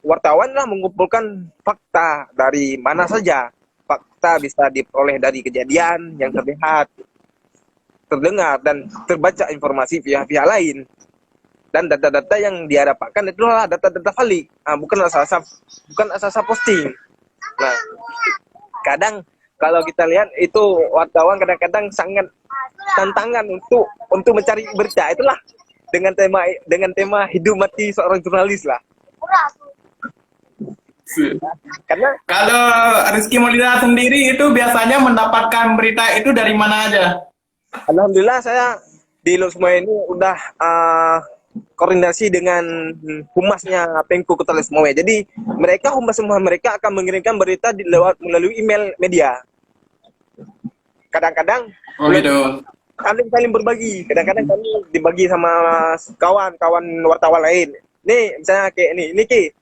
Wartawan lah mengumpulkan fakta dari mana saja. Fakta bisa diperoleh dari kejadian yang terlihat, terdengar, dan terbaca informasi pihak-pihak lain. Dan data-data yang dia dapatkan itu adalah data-data valid, bukan asal-asal posting. Nah, kadang kalau kita lihat itu wartawan kadang-kadang sangat tantangan untuk mencari berita, itulah dengan tema hidup mati seorang jurnalis lah. Karena kalau Rizky Maulida sendiri itu biasanya mendapatkan berita itu dari mana aja? alhamdulillah saya di Losmo ini udah koordinasi dengan humasnya Pemko Kota Losmo. Jadi humas mereka akan mengirimkan berita melalui email media. Kadang-kadang gitu. saling berbagi. Kadang-kadang kami dibagi sama kawan-kawan wartawan lain. Nih misalnya kayak ini Ki,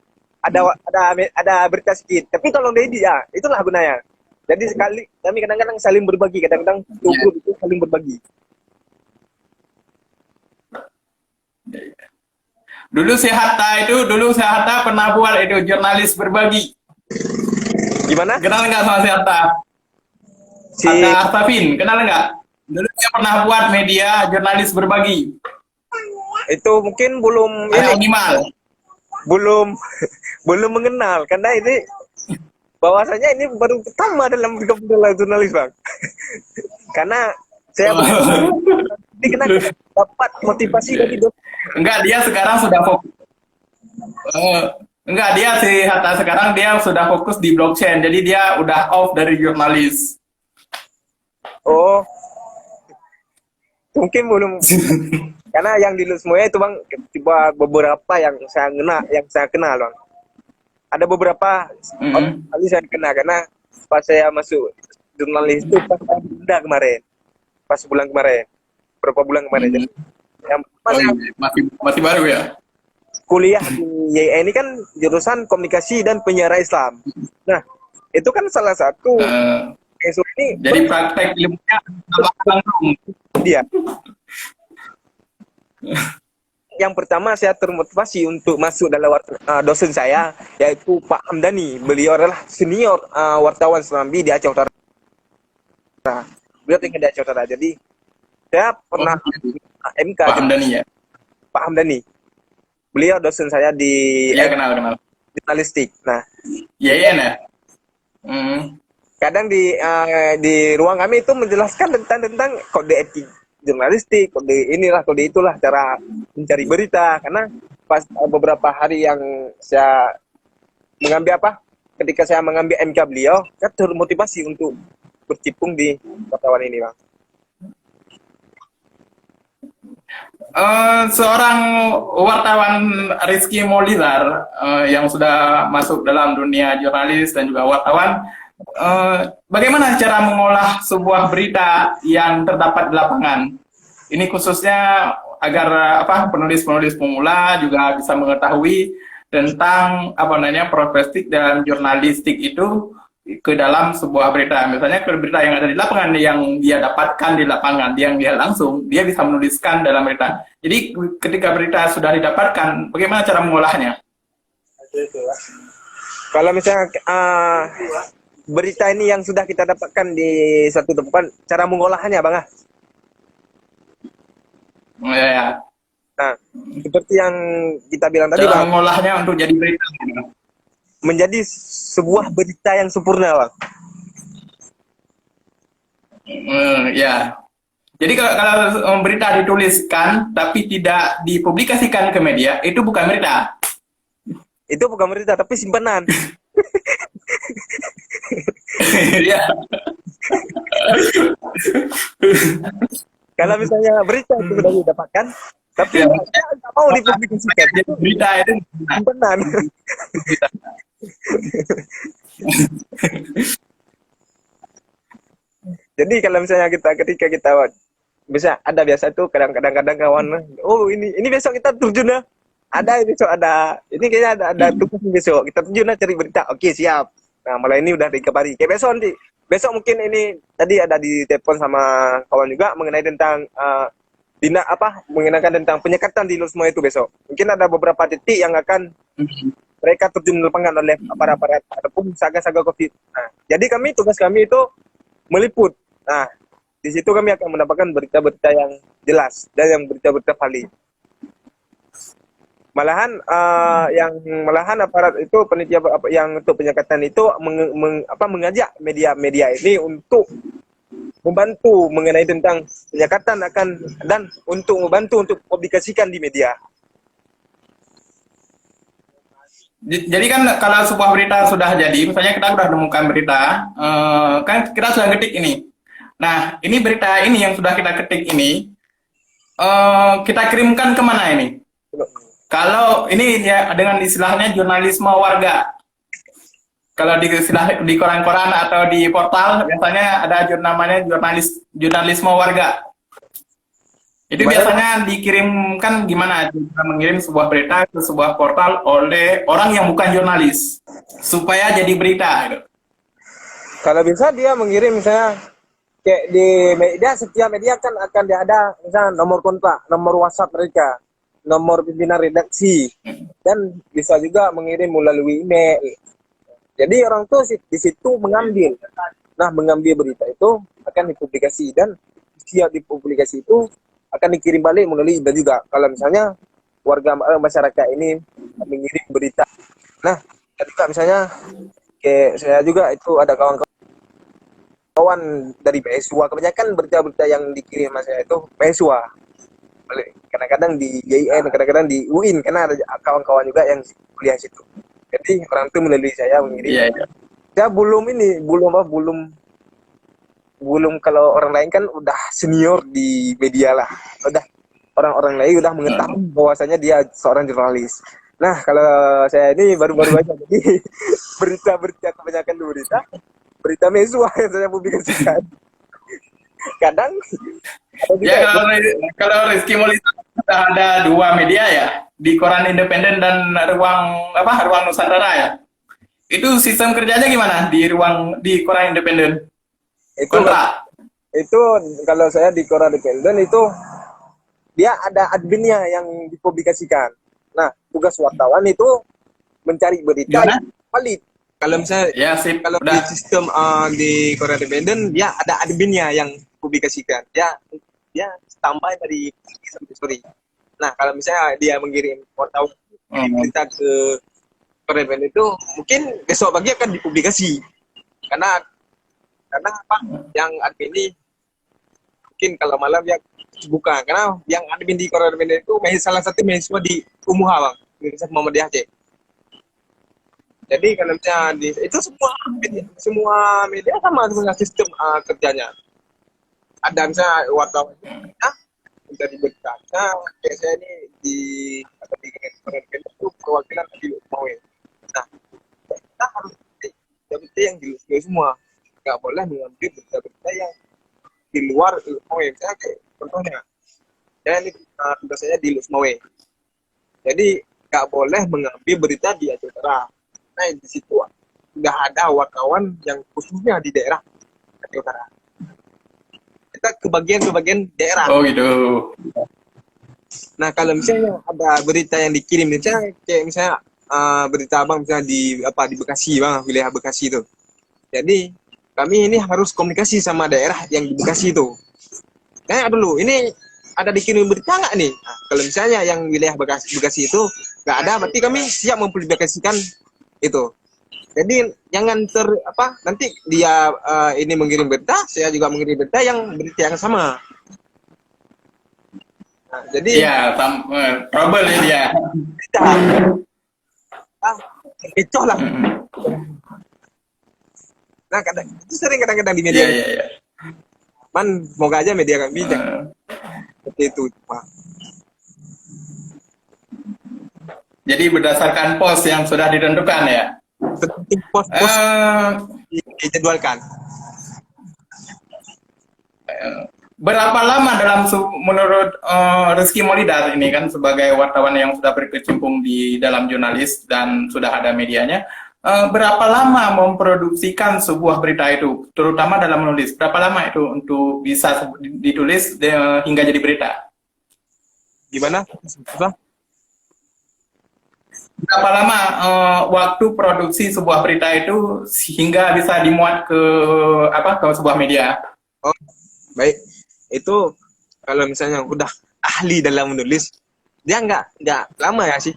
ada berita sedikit. Tapi tolong Dedi ya, itulah gunanya. Jadi kami kadang-kadang saling berbagi, kadang-kadang grup itu saling berbagi. Dulu si Hatta pernah buat itu jurnalis berbagi. Gimana? Kenal nggak sama si Hatta? Hatta Artafin, kenal nggak? Dulu dia pernah buat media jurnalis berbagi. Itu mungkin belum belum mengenal karena ini bahwasanya ini baru pertama dalam jurnalis Bang. Karena saya dapat motivasi dari enggak, dia sekarang sudah fokus. Enggak, dia si Hatta sekarang dia sudah fokus di blockchain, jadi dia udah off dari jurnalis. Oh, mungkin belum. Karena yang di semuanya itu Bang, tiba beberapa yang saya kenal Bang. Ada beberapa kali saya kenal karena pas saya masuk jurnalis itu pas bulan kemarin, berapa bulan kemarin. Jadi, yang masih baru ya. Kuliah di YI ini kan jurusan komunikasi dan penyiaran Islam. Nah, itu kan salah satu ini jadi praktek ilmunya langsung dia. Yang pertama saya termotivasi untuk masuk dalam dosen saya yaitu Pak Hamdani. Beliau adalah senior wartawan Serambi di Aceh Utara. Beliau tinggal di Aceh Utara. Jadi saya pernah MK Pak Hamdani ya. Pak Hamdani. Beliau dosen saya di kenal jurnalistik. Nah, ya. Kadang di ruang kami itu menjelaskan tentang kode etik jurnalistik, kode itulah cara mencari berita. Karena pas beberapa hari yang saya ketika saya mengambil MK beliau, saya termotivasi untuk berkecimpung di wartawan ini, Bang. Seorang wartawan Rizky Maulida yang sudah masuk dalam dunia jurnalis dan juga wartawan, bagaimana cara mengolah sebuah berita yang terdapat di lapangan? Ini khususnya agar penulis-penulis pemula juga bisa mengetahui tentang profesi dalam jurnalistik itu ke dalam sebuah berita. Misalnya berita yang ada di lapangan, yang dia dapatkan di lapangan, yang dia langsung, dia bisa menuliskan dalam berita. Jadi ketika berita sudah didapatkan, bagaimana cara mengolahnya? Kalau misalnya berita ini yang sudah kita dapatkan di satu tempat, cara mengolahnya Bang? Ya. Nah, seperti yang kita bilang tadi, Cara Bang, mengolahnya untuk jadi berita. menjadi sebuah berita yang sempurna, Bang. Ya. Jadi kalau berita dituliskan tapi tidak dipublikasikan ke media, itu bukan berita. Itu bukan berita, tapi simpanan. Ya. Kalau misalnya berita itu sudah didapatkan, tapi Ya. nggak mau dipublikasikan, itu Berita itu simpanan. Jadi kalau misalnya ketika kita bisa ada biasa tuh kadang-kadang kawan, oh ini besok kita terjun ya, ada besok ada, ini kayaknya ada tugas nih besok, kita terjun ya cari berita, oke siap. Nah malah ini udah dikabari, kayak besok nanti, besok mungkin ini tadi ada di telepon sama kawan juga mengenai tentang mengenakan tentang penyekatan di Lusmo itu besok. Mungkin ada beberapa titik yang akan mereka terjun lapangan oleh aparat ataupun saga-saga COVID. Nah, jadi tugas kami itu meliput. Nah, di situ kami akan mendapatkan berita-berita yang jelas dan yang berita-berita valid. Malahan aparat itu panitia yang untuk penyekatan itu mengajak media-media ini untuk membantu mengenai tentang penyekatan dan untuk membantu untuk publikasikan di media. Jadi kan kalau sebuah berita sudah jadi, misalnya kita sudah menemukan berita, kan kita sudah ketik ini. Nah, ini berita ini yang sudah kita ketik ini, kita kirimkan kemana ini? Kalau ini ya dengan istilahnya jurnalisme warga. Kalau di koran-koran atau di portal biasanya ada namanya jurnalisme warga. Itu biasanya dikirimkan gimana? Kita mengirim sebuah berita ke sebuah portal oleh orang yang bukan jurnalis supaya jadi berita. Gitu. Kalau bisa dia mengirim misalnya kayak di media, setiap media kan akan ada misalnya nomor kontak, nomor WhatsApp mereka, nomor pimpinan redaksi, dan bisa juga mengirim melalui email. Jadi orang tuh di situ mengambil. Nah, mengambil berita itu akan dipublikasi dan setiap dipublikasi itu akan dikirim balik melalui email juga. Kalau misalnya warga masyarakat ini mengirim berita. Nah, juga misalnya kayak saya juga itu ada kawan dari PSUA, kebanyakan berita-berita yang dikirim mas saya itu PSUA. Kadang-kadang di JIN, kadang-kadang di UIN, karena ada kawan-kawan juga yang kuliah situ. Jadi orang itu melalui saya mengirim. Iya. Saya belum kalau orang lain kan udah senior di media lah. Udah orang-orang lain udah mengetahui bahwasanya dia seorang jurnalis. Nah, kalau saya ini baru-baru aja, jadi berita-berita kebanyakan berita mesua yang saya publikasikan. Kadang ya kalau Rizky Mulisa sudah ada 2 media ya, di Koran Independen dan ruang Nusantara ya. Itu sistem kerjanya gimana di Koran Independen? Itu kalau saya di Koran Independen itu dia ada adminnya yang dipublikasikan. Nah, tugas wartawan itu mencari berita yang valid. Kalau misalnya kalau di sistem di Koran Independen dia ada adminnya yang publikasikan. Dia standby dari sampai sore. Nah, kalau misalnya dia mengirim berita ke Koran Independen itu mungkin besok pagi akan dipublikasi. Karena apa? Yang admin ini mungkin kalau malam dia buka. Karena yang admin di Koran Independen itu salah satu mahasiswa di UMUHA, Bang. Universitas Muhammadiyah Aceh. Jadi kalau misalnya itu semua media sama dengan sistem kerjanya. Ada misalnya wartawan bisa diberitakan, kayak saya ini di Koran itu perwakilan di Lusmawe. Nah, kita harus berita yang di Lusmawe semua. Nggak boleh mengambil berita-berita yang di luar Lusmawe. Misalnya kayak contohnya, saya ini tugas saya di Lusmawe. Jadi nggak boleh mengambil berita di Aceh Utara. Nah, di situ sudah ada wartawan yang khususnya di daerah Aceh Utara. Kita ke bagian daerah. Oh gitu. Nah, kalau misalnya ada berita yang dikirim, misalnya berita abang misalnya di Bekasi, Bang, wilayah Bekasi itu. Jadi kami ini harus komunikasi sama daerah yang di Bekasi itu. Kayak dulu ini ada dikirim berita nggak nih? Nah, kalau misalnya yang wilayah Bekasi itu nggak ada, berarti kami siap mempublikasikan itu. Jadi jangan nanti dia ini mengirim berita, saya juga mengirim berita yang sama. Nah, jadi Iya, trouble ini ya. kita kecoh lah. Nah, itu sering kadang-kadang di Iya, media. iya, iya. Semoga aja media kami bijak. Seperti itu, Pak. Jadi berdasarkan pos yang sudah ditentukan ya. Seperti pos-pos dijadwalkan. Berapa lama menurut Rizky Moulidar ini kan sebagai wartawan yang sudah berkecimpung di dalam jurnalis dan sudah ada medianya, berapa lama memproduksikan sebuah berita itu, terutama dalam menulis? Berapa lama itu untuk bisa ditulis hingga jadi berita? Gimana? Berapa lama waktu produksi sebuah berita itu hingga bisa dimuat ke sebuah media? Oh, baik. Itu kalau misalnya udah ahli dalam menulis, dia nggak lama ya sih.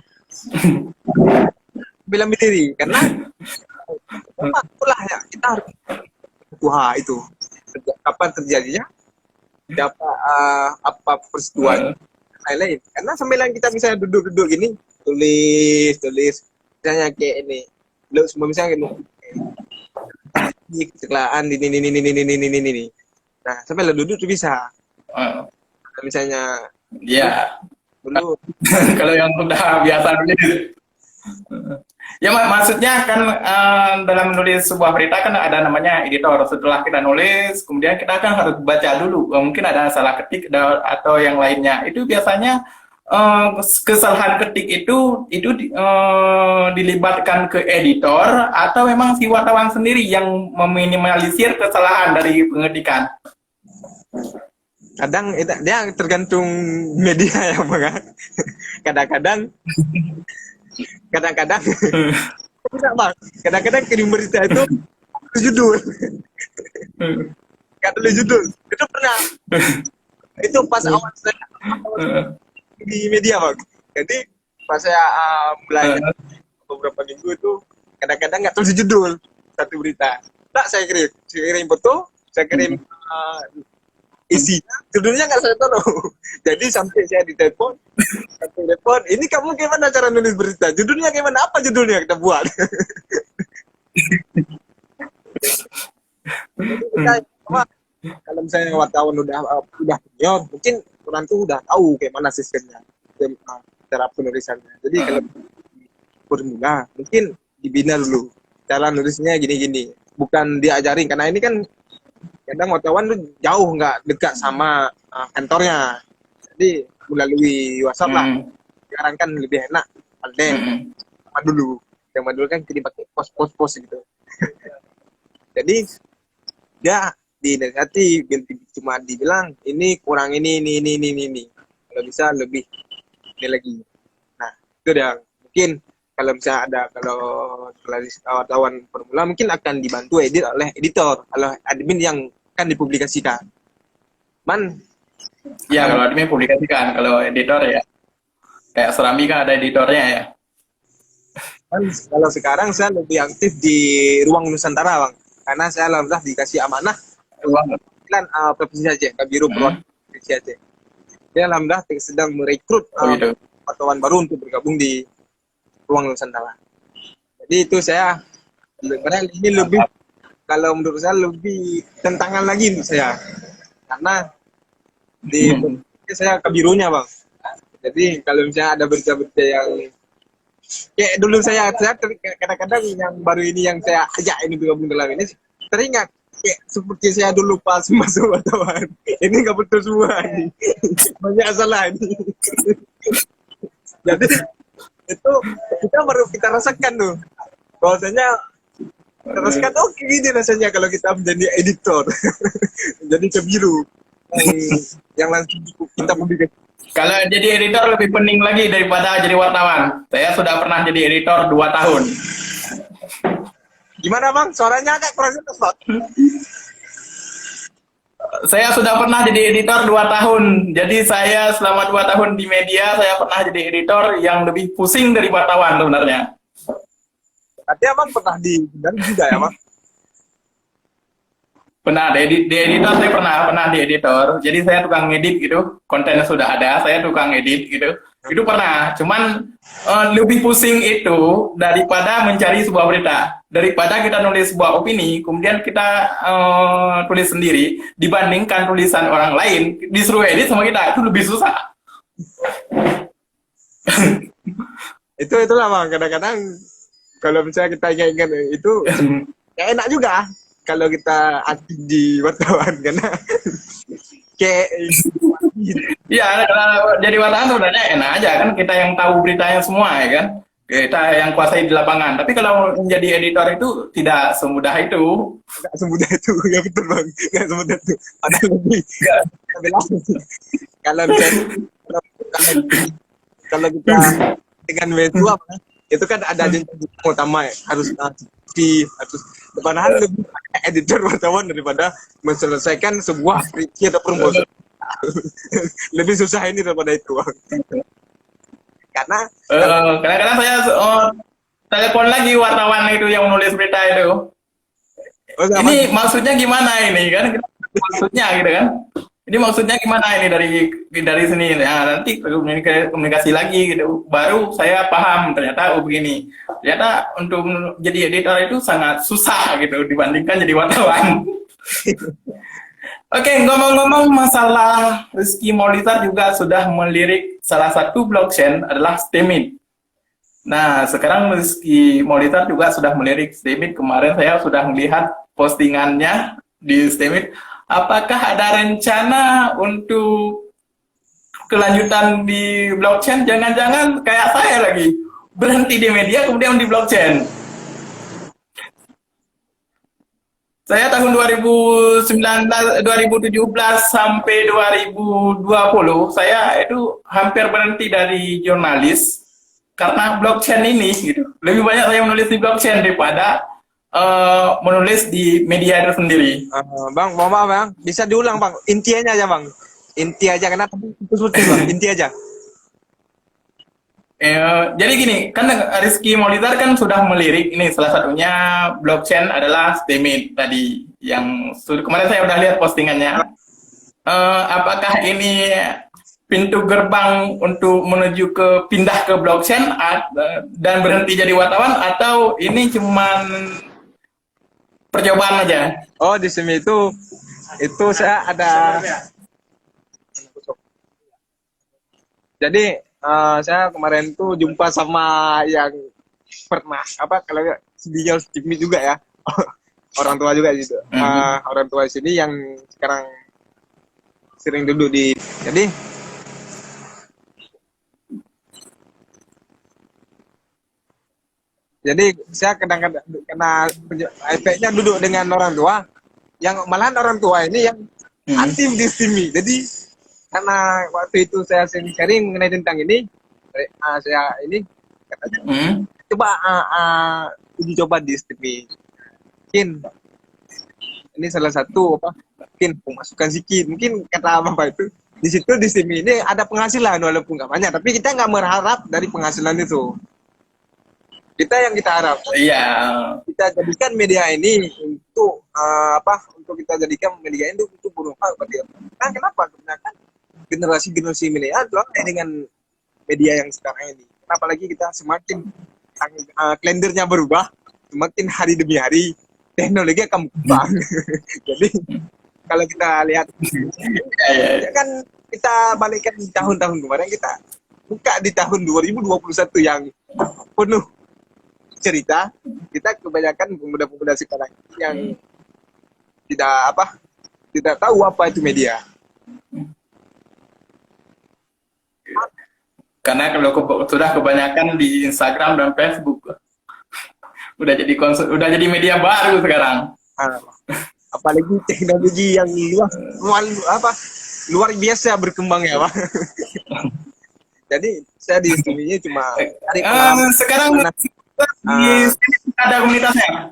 Bilang diri, karena itulah ya, kita harus itu kapan terjadinya, apa peristiwa lain-lain. Karena sambilan kita bisa duduk-duduk gini, tulis misalnya kayak ini, lo semua misalnya ini kecelakaan ini. Nah, sampai lo duduk tuh bisa. Misalnya ya dulu kalau yang udah biasa nulis. Ya maksudnya kan dalam menulis sebuah berita kan ada namanya editor. Setelah kita nulis, kemudian kita kan harus baca dulu. Mungkin ada salah ketik atau yang lainnya. Itu biasanya kesalahan ketik itu dilibatkan ke editor atau memang si wartawan sendiri yang meminimalisir kesalahan dari pengetikan? Kadang dia tergantung media ya Bang. Kadang-kadang tidak Bang. Kadang-kadang kirim berita itu judul. Nggak tulis judul. Itu pernah. Itu pas awal saya di media Bang. Jadi pas saya mulai beberapa minggu itu kadang-kadang nggak tulis judul satu berita. Nggak saya kirim foto, saya kirim isinya, judulnya nggak saya tahu. Jadi sampai saya ditelepon, ini kamu gimana cara nulis berita? Judulnya gimana? Apa judulnya kita buat? Kalau misalnya wartawan udah senior, mungkin orang tuh udah tahu kayak mana sistemnya, cara penulisannya. Jadi kalau formula, mungkin dibina dulu cara nulisnya gini-gini, bukan diajarin karena ini kan kadang wartawan tuh jauh nggak dekat sama kantornya, jadi melalui WhatsApp lah. Sekarang kan lebih enak, sama dulu kan jadi pakai pos gitu. Jadi dia dinasihati, cuma dibilang ini kurang ini. Kalau bisa lebih ini lagi. Nah itu dia mungkin kalau misalnya kalau wartawan formula mungkin akan dibantu edit oleh editor, oleh admin yang akan dipublikasikan. Ya kalau admin publikasikan, kalau editor ya kayak Serambi kan ada editornya ya. Kalau sekarang saya lebih aktif di Ruang Nusantara Bang, karena saya alhamdulillah dikasih amanah Provinsi Aceh, Kabiro Provinsi Aceh. Dia alhamdulillah sedang merekrut wartawan baru untuk bergabung di Ruang Nusantara. Jadi itu saya ini lebih, kalau menurut saya lebih tantangan lagi untuk saya, karena di saya kebirunya Bang. Jadi kalau misalnya ada berita-berita yang kayak dulu saya kadang-kadang yang baru ini yang saya ajak ini bergabung dalam ini teringat kayak seperti saya dulu pas masuk wartawan. Ini nggak betul semua ini. Banyak salah ini. Jadi itu kita rasakan tuh bahwasanya rasakan gini rasanya kalau kita menjadi editor jadi kebiru yang langsung kita publikasi. Kalau jadi editor lebih penting lagi daripada jadi wartawan. Saya sudah pernah jadi editor 2 tahun. Gimana Bang? Suaranya agak kurang jelas Bang. Saya sudah pernah jadi editor 2 tahun. Jadi saya selama 2 tahun di media, saya pernah jadi editor yang lebih pusing dari wartawan sebenarnya. Berarti abang pernah di dan juga ya bang? Pernah di editor, saya pernah di editor. Jadi saya tukang edit gitu, kontennya sudah ada, saya tukang edit gitu. Itu pernah. Cuman lebih pusing itu daripada mencari sebuah berita. Daripada kita nulis sebuah opini, kemudian kita tulis sendiri, dibandingkan tulisan orang lain, disuruh edit sama kita, itu lebih susah. Itulah bang, kadang-kadang kalau misalnya kita ingat itu ya enak juga kalau kita aktif di wartawan karena kayak Iya, jadi wartawan sebenarnya enak aja kan, kita yang tahu beritanya semua ya kan, kita yang kuasai di lapangan. Tapi kalau menjadi editor itu tidak semudah itu. nggak semudah itu. Ya betul bang, nggak semudah itu. Ada lebih kalau kalau kita dengan media apa, itu kan ada jenjang utama ya. Harus padahal lebih editor wartawan daripada menyelesaikan sebuah skripsi atau promosi. Lebih susah ini daripada itu bang. Karena Kadang-kadang saya telepon lagi wartawan itu yang menulis berita itu. Ini maksudnya gimana ini kan? Maksudnya gitu kan? Ini maksudnya gimana ini dari sini? Nah, nanti komunikasi lagi gitu. Baru saya paham ternyata begini. Ternyata untuk jadi editor itu sangat susah gitu dibandingkan jadi wartawan. Oke, ngomong-ngomong masalah Rizky Maulita juga sudah melirik salah satu blockchain adalah Steemit. Nah, sekarang Rizky Maulita juga sudah melirik Steemit. Kemarin saya sudah melihat postingannya di Steemit. Apakah ada rencana untuk kelanjutan di blockchain? Jangan-jangan kayak saya lagi, berhenti di media kemudian di blockchain. Saya tahun 2017 sampai 2020 saya itu hampir berhenti dari jurnalis karena blockchain ini gitu. Lebih banyak saya menulis di blockchain daripada menulis di media itu sendiri. Bang, mau maaf bang, bisa diulang bang, intinya aja bang, inti aja kenapa itu seperti bang, inti aja. Jadi gini, kan Rizky Maulita kan sudah melirik ini salah satunya blockchain adalah Steemit tadi yang kemarin saya udah lihat postingannya. Apakah ini pintu gerbang untuk menuju ke pindah ke blockchain dan berhenti jadi wartawan atau ini cuman percobaan aja? Oh di sini itu saya ada. Jadi saya kemarin tuh jumpa sama yang pernah apa kalau sedihnya Steemit juga ya. Orang tua juga gitu. Orang tua di sini yang sekarang sering duduk di. Jadi saya kadang-kadang kena efeknya duduk dengan orang tua, yang malahan orang tua ini yang aktif di Steemit. Jadi karena waktu itu saya sharing mengenai tentang ini, saya ini katanya coba uji coba di Steemit. Mungkin ini salah satu apa? Mungkin pemasukan sedikit. Mungkin kata bapak itu di situ di Steemit ini ada penghasilan walaupun nggak banyak, tapi kita nggak berharap dari penghasilan itu. Kita yang kita harap, kita jadikan media ini untuk untuk kita jadikan media ini untuk bermanfaat bagi orang. Nah, kenapa? Karena kan generasi milenial tuh dengan media yang sekarang ini. Apalagi kita semakin kalendernya berubah, semakin hari demi hari teknologi akan berkembang. Jadi kalau kita lihat, kan kita balikkan di tahun-tahun kemarin, kita buka di tahun 2021 yang penuh cerita, kita kebanyakan pemuda-pemuda sekarang yang tidak tahu apa itu media. Karena kalau sudah kebanyakan di Instagram dan Facebook, udah jadi media baru sekarang. Apalagi teknologi yang luar biasa berkembang ya, Pak. Jadi saya di sini cuma sekarang ada komunitasnya.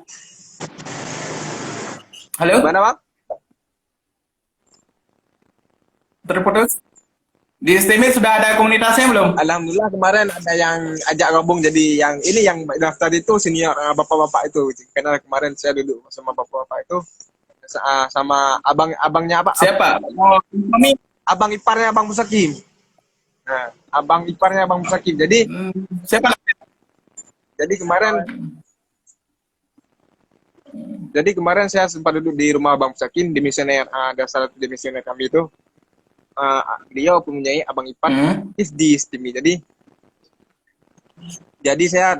Halo? Mana, Bang? Terputus. Di Steamit sudah ada komunitasnya belum? Alhamdulillah kemarin ada yang ajak gabung, jadi yang ini yang daftar itu senior bapak-bapak itu. Karena kemarin saya duduk sama bapak-bapak itu sama abangnya apa? Siapa? Oh, Mami. Abang iparnya Bang Musakim. Nah, abang iparnya Bang Musakim. Siapa? Jadi kemarin saya sempat duduk di rumah Bang Musakim, demisioner, ada salah satu demisioner kami itu. Beliau mempunyai abang ipar di STIMI. Jadi saya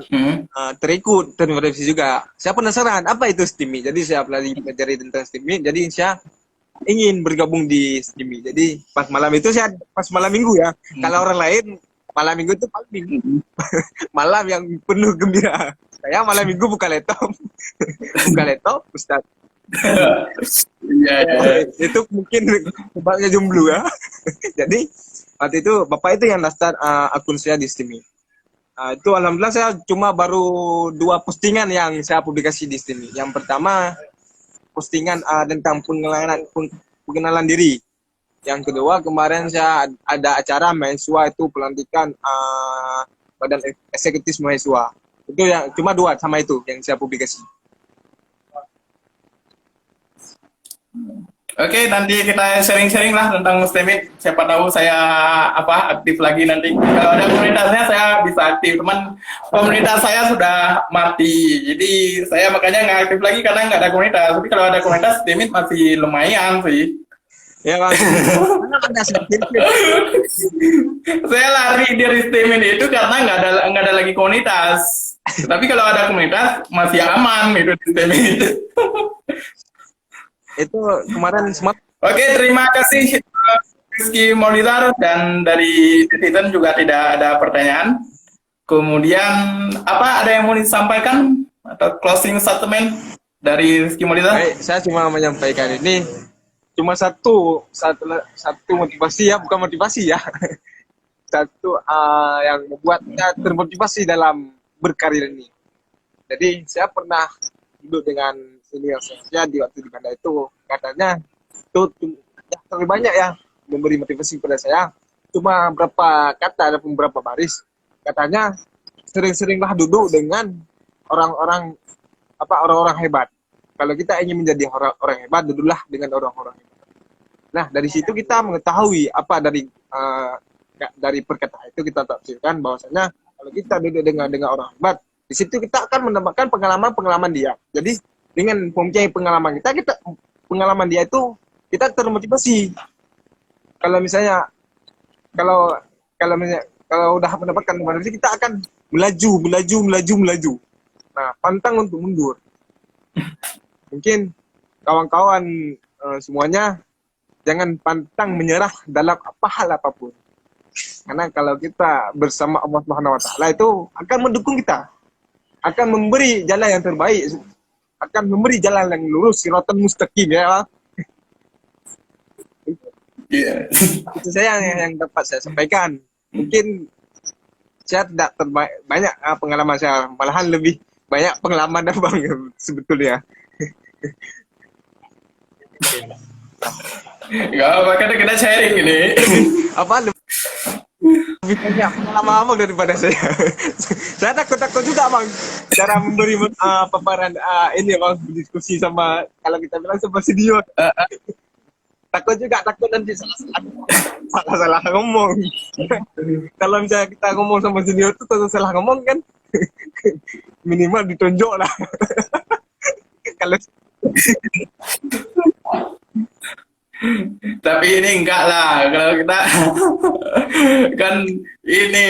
terikut termotivasi juga. Saya penasaran apa itu STIMI. Jadi saya pelajari tentang STIMI. Jadi saya ingin bergabung di STIMI. Jadi pas malam minggu ya. Kalau orang lain malam minggu itu malam yang penuh gembira. Saya malam minggu buka laptop, Ustaz. Itu mungkin sebabnya jomblo ya. Jadi waktu itu bapak itu yang daftar akun saya di STIMI. Itu alhamdulillah saya cuma baru 2 postingan yang saya publikasi di STIMI. Yang pertama postingan tentang pengenalan diri. Yang kedua kemarin saya ada acara mahasiswa itu pelantikan badan eksekutif mahasiswa. Itu yang cuma 2 sama itu yang saya publikasi. Oke, nanti kita sharing-sharing lah tentang STIMIT. Siapa tahu saya aktif lagi nanti. Kalau ada komunitasnya saya bisa aktif. Cuman komunitas saya sudah mati. Jadi saya makanya nggak aktif lagi karena nggak ada komunitas. Tapi kalau ada komunitas STIMIT masih lumayan sih. Ya Bang. Saya lari dari STIMIT itu karena nggak ada lagi komunitas. Tapi kalau ada komunitas masih aman itu di STIMIT. Itu kemarin smart. Oke, terima kasih Rizky Maulidar, dan dari netizen juga tidak ada pertanyaan. Kemudian ada yang mau disampaikan atau closing statement dari Rizky Maulidar? Baik, saya cuma menyampaikan ini cuma satu motivasi ya, bukan motivasi ya. Satu yang membuatnya termotivasi dalam berkarir ini. Jadi saya pernah duduk dengan senior saya di waktu di Banda itu, katanya itu terlalu banyak ya memberi motivasi kepada saya, cuma berapa kata ataupun berapa baris. Katanya sering-seringlah duduk dengan orang-orang hebat. Kalau kita ingin menjadi orang hebat, duduklah dengan orang-orang hebat. Nah, dari situ kita mengetahui apa dari perkataan itu kita tafsirkan bahwasanya kalau kita duduk dengan orang hebat, di situ kita akan mendapatkan pengalaman dia. Jadi dengan mempunyai pengalaman pengalaman dia itu kita termotivasi. Kalau misalnya kalau udah mendapatkan motivasi, kita akan melaju. Nah, pantang untuk mundur. Mungkin kawan-kawan semuanya jangan pantang menyerah dalam hal apapun. Karena kalau kita bersama Allah Subhanahu wa taala itu akan mendukung kita. Akan memberi jalan yang terbaik. Akan memberi jalan yang lurus, siratan mustaqim ya. Yeah. Itu saya yang dapat saya sampaikan. Mungkin saya tidak banyak pengalaman saya, malahan lebih banyak pengalaman Abang sebetulnya. Ya, makanya kita sharing ini. Lebih banyak pengalaman Abang daripada saya. Saya takut juga Bang cara memberi paparan ini Bang, berdiskusi sama, kalau kita bilang sama senior. Takut nanti salah ngomong. Kalau misalnya kita ngomong sama senior itu terus salah ngomong kan, minimal ditonjok lah. Kalau tapi ini enggak lah, kalau kita kan ini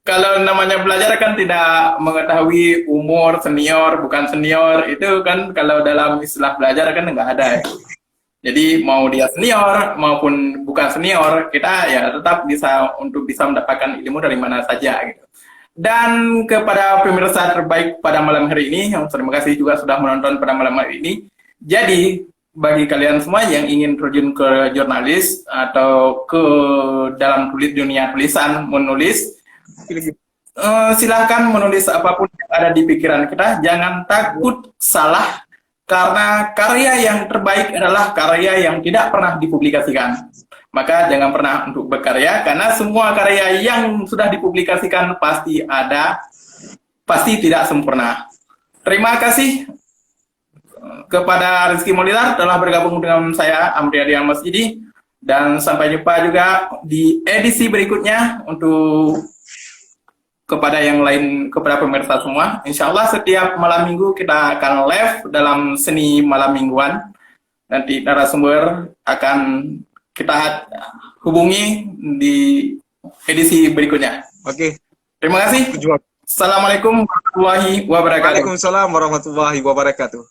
kalau namanya belajar kan tidak mengetahui umur senior bukan senior, itu kan kalau dalam istilah belajar kan enggak ada ya. Jadi mau dia senior maupun bukan senior, kita ya tetap bisa mendapatkan ilmu dari mana saja gitu. Dan kepada pemirsa terbaik pada malam hari ini, yang terima kasih juga sudah menonton pada malam hari ini. Jadi bagi kalian semua yang ingin terjun ke jurnalis atau ke dalam dunia tulisan, menulis, silahkan menulis apapun yang ada di pikiran kita. Jangan takut salah, Karena karya yang terbaik adalah karya yang tidak pernah dipublikasikan. Maka jangan pernah untuk berkarya, karena semua karya yang sudah dipublikasikan pasti tidak sempurna. Terima kasih kepada Rizky Molinar telah bergabung dengan saya, Amri Adian Masjidi, dan sampai jumpa juga di edisi berikutnya untuk kepada yang lain, kepada pemirsa semua. Insya Allah setiap malam minggu kita akan live dalam seni malam mingguan. Nanti narasumber akan kita hubungi di edisi berikutnya. Oke. Terima kasih. Assalamualaikum warahmatullahi wabarakatuh. Waalaikumsalam warahmatullahi wabarakatuh.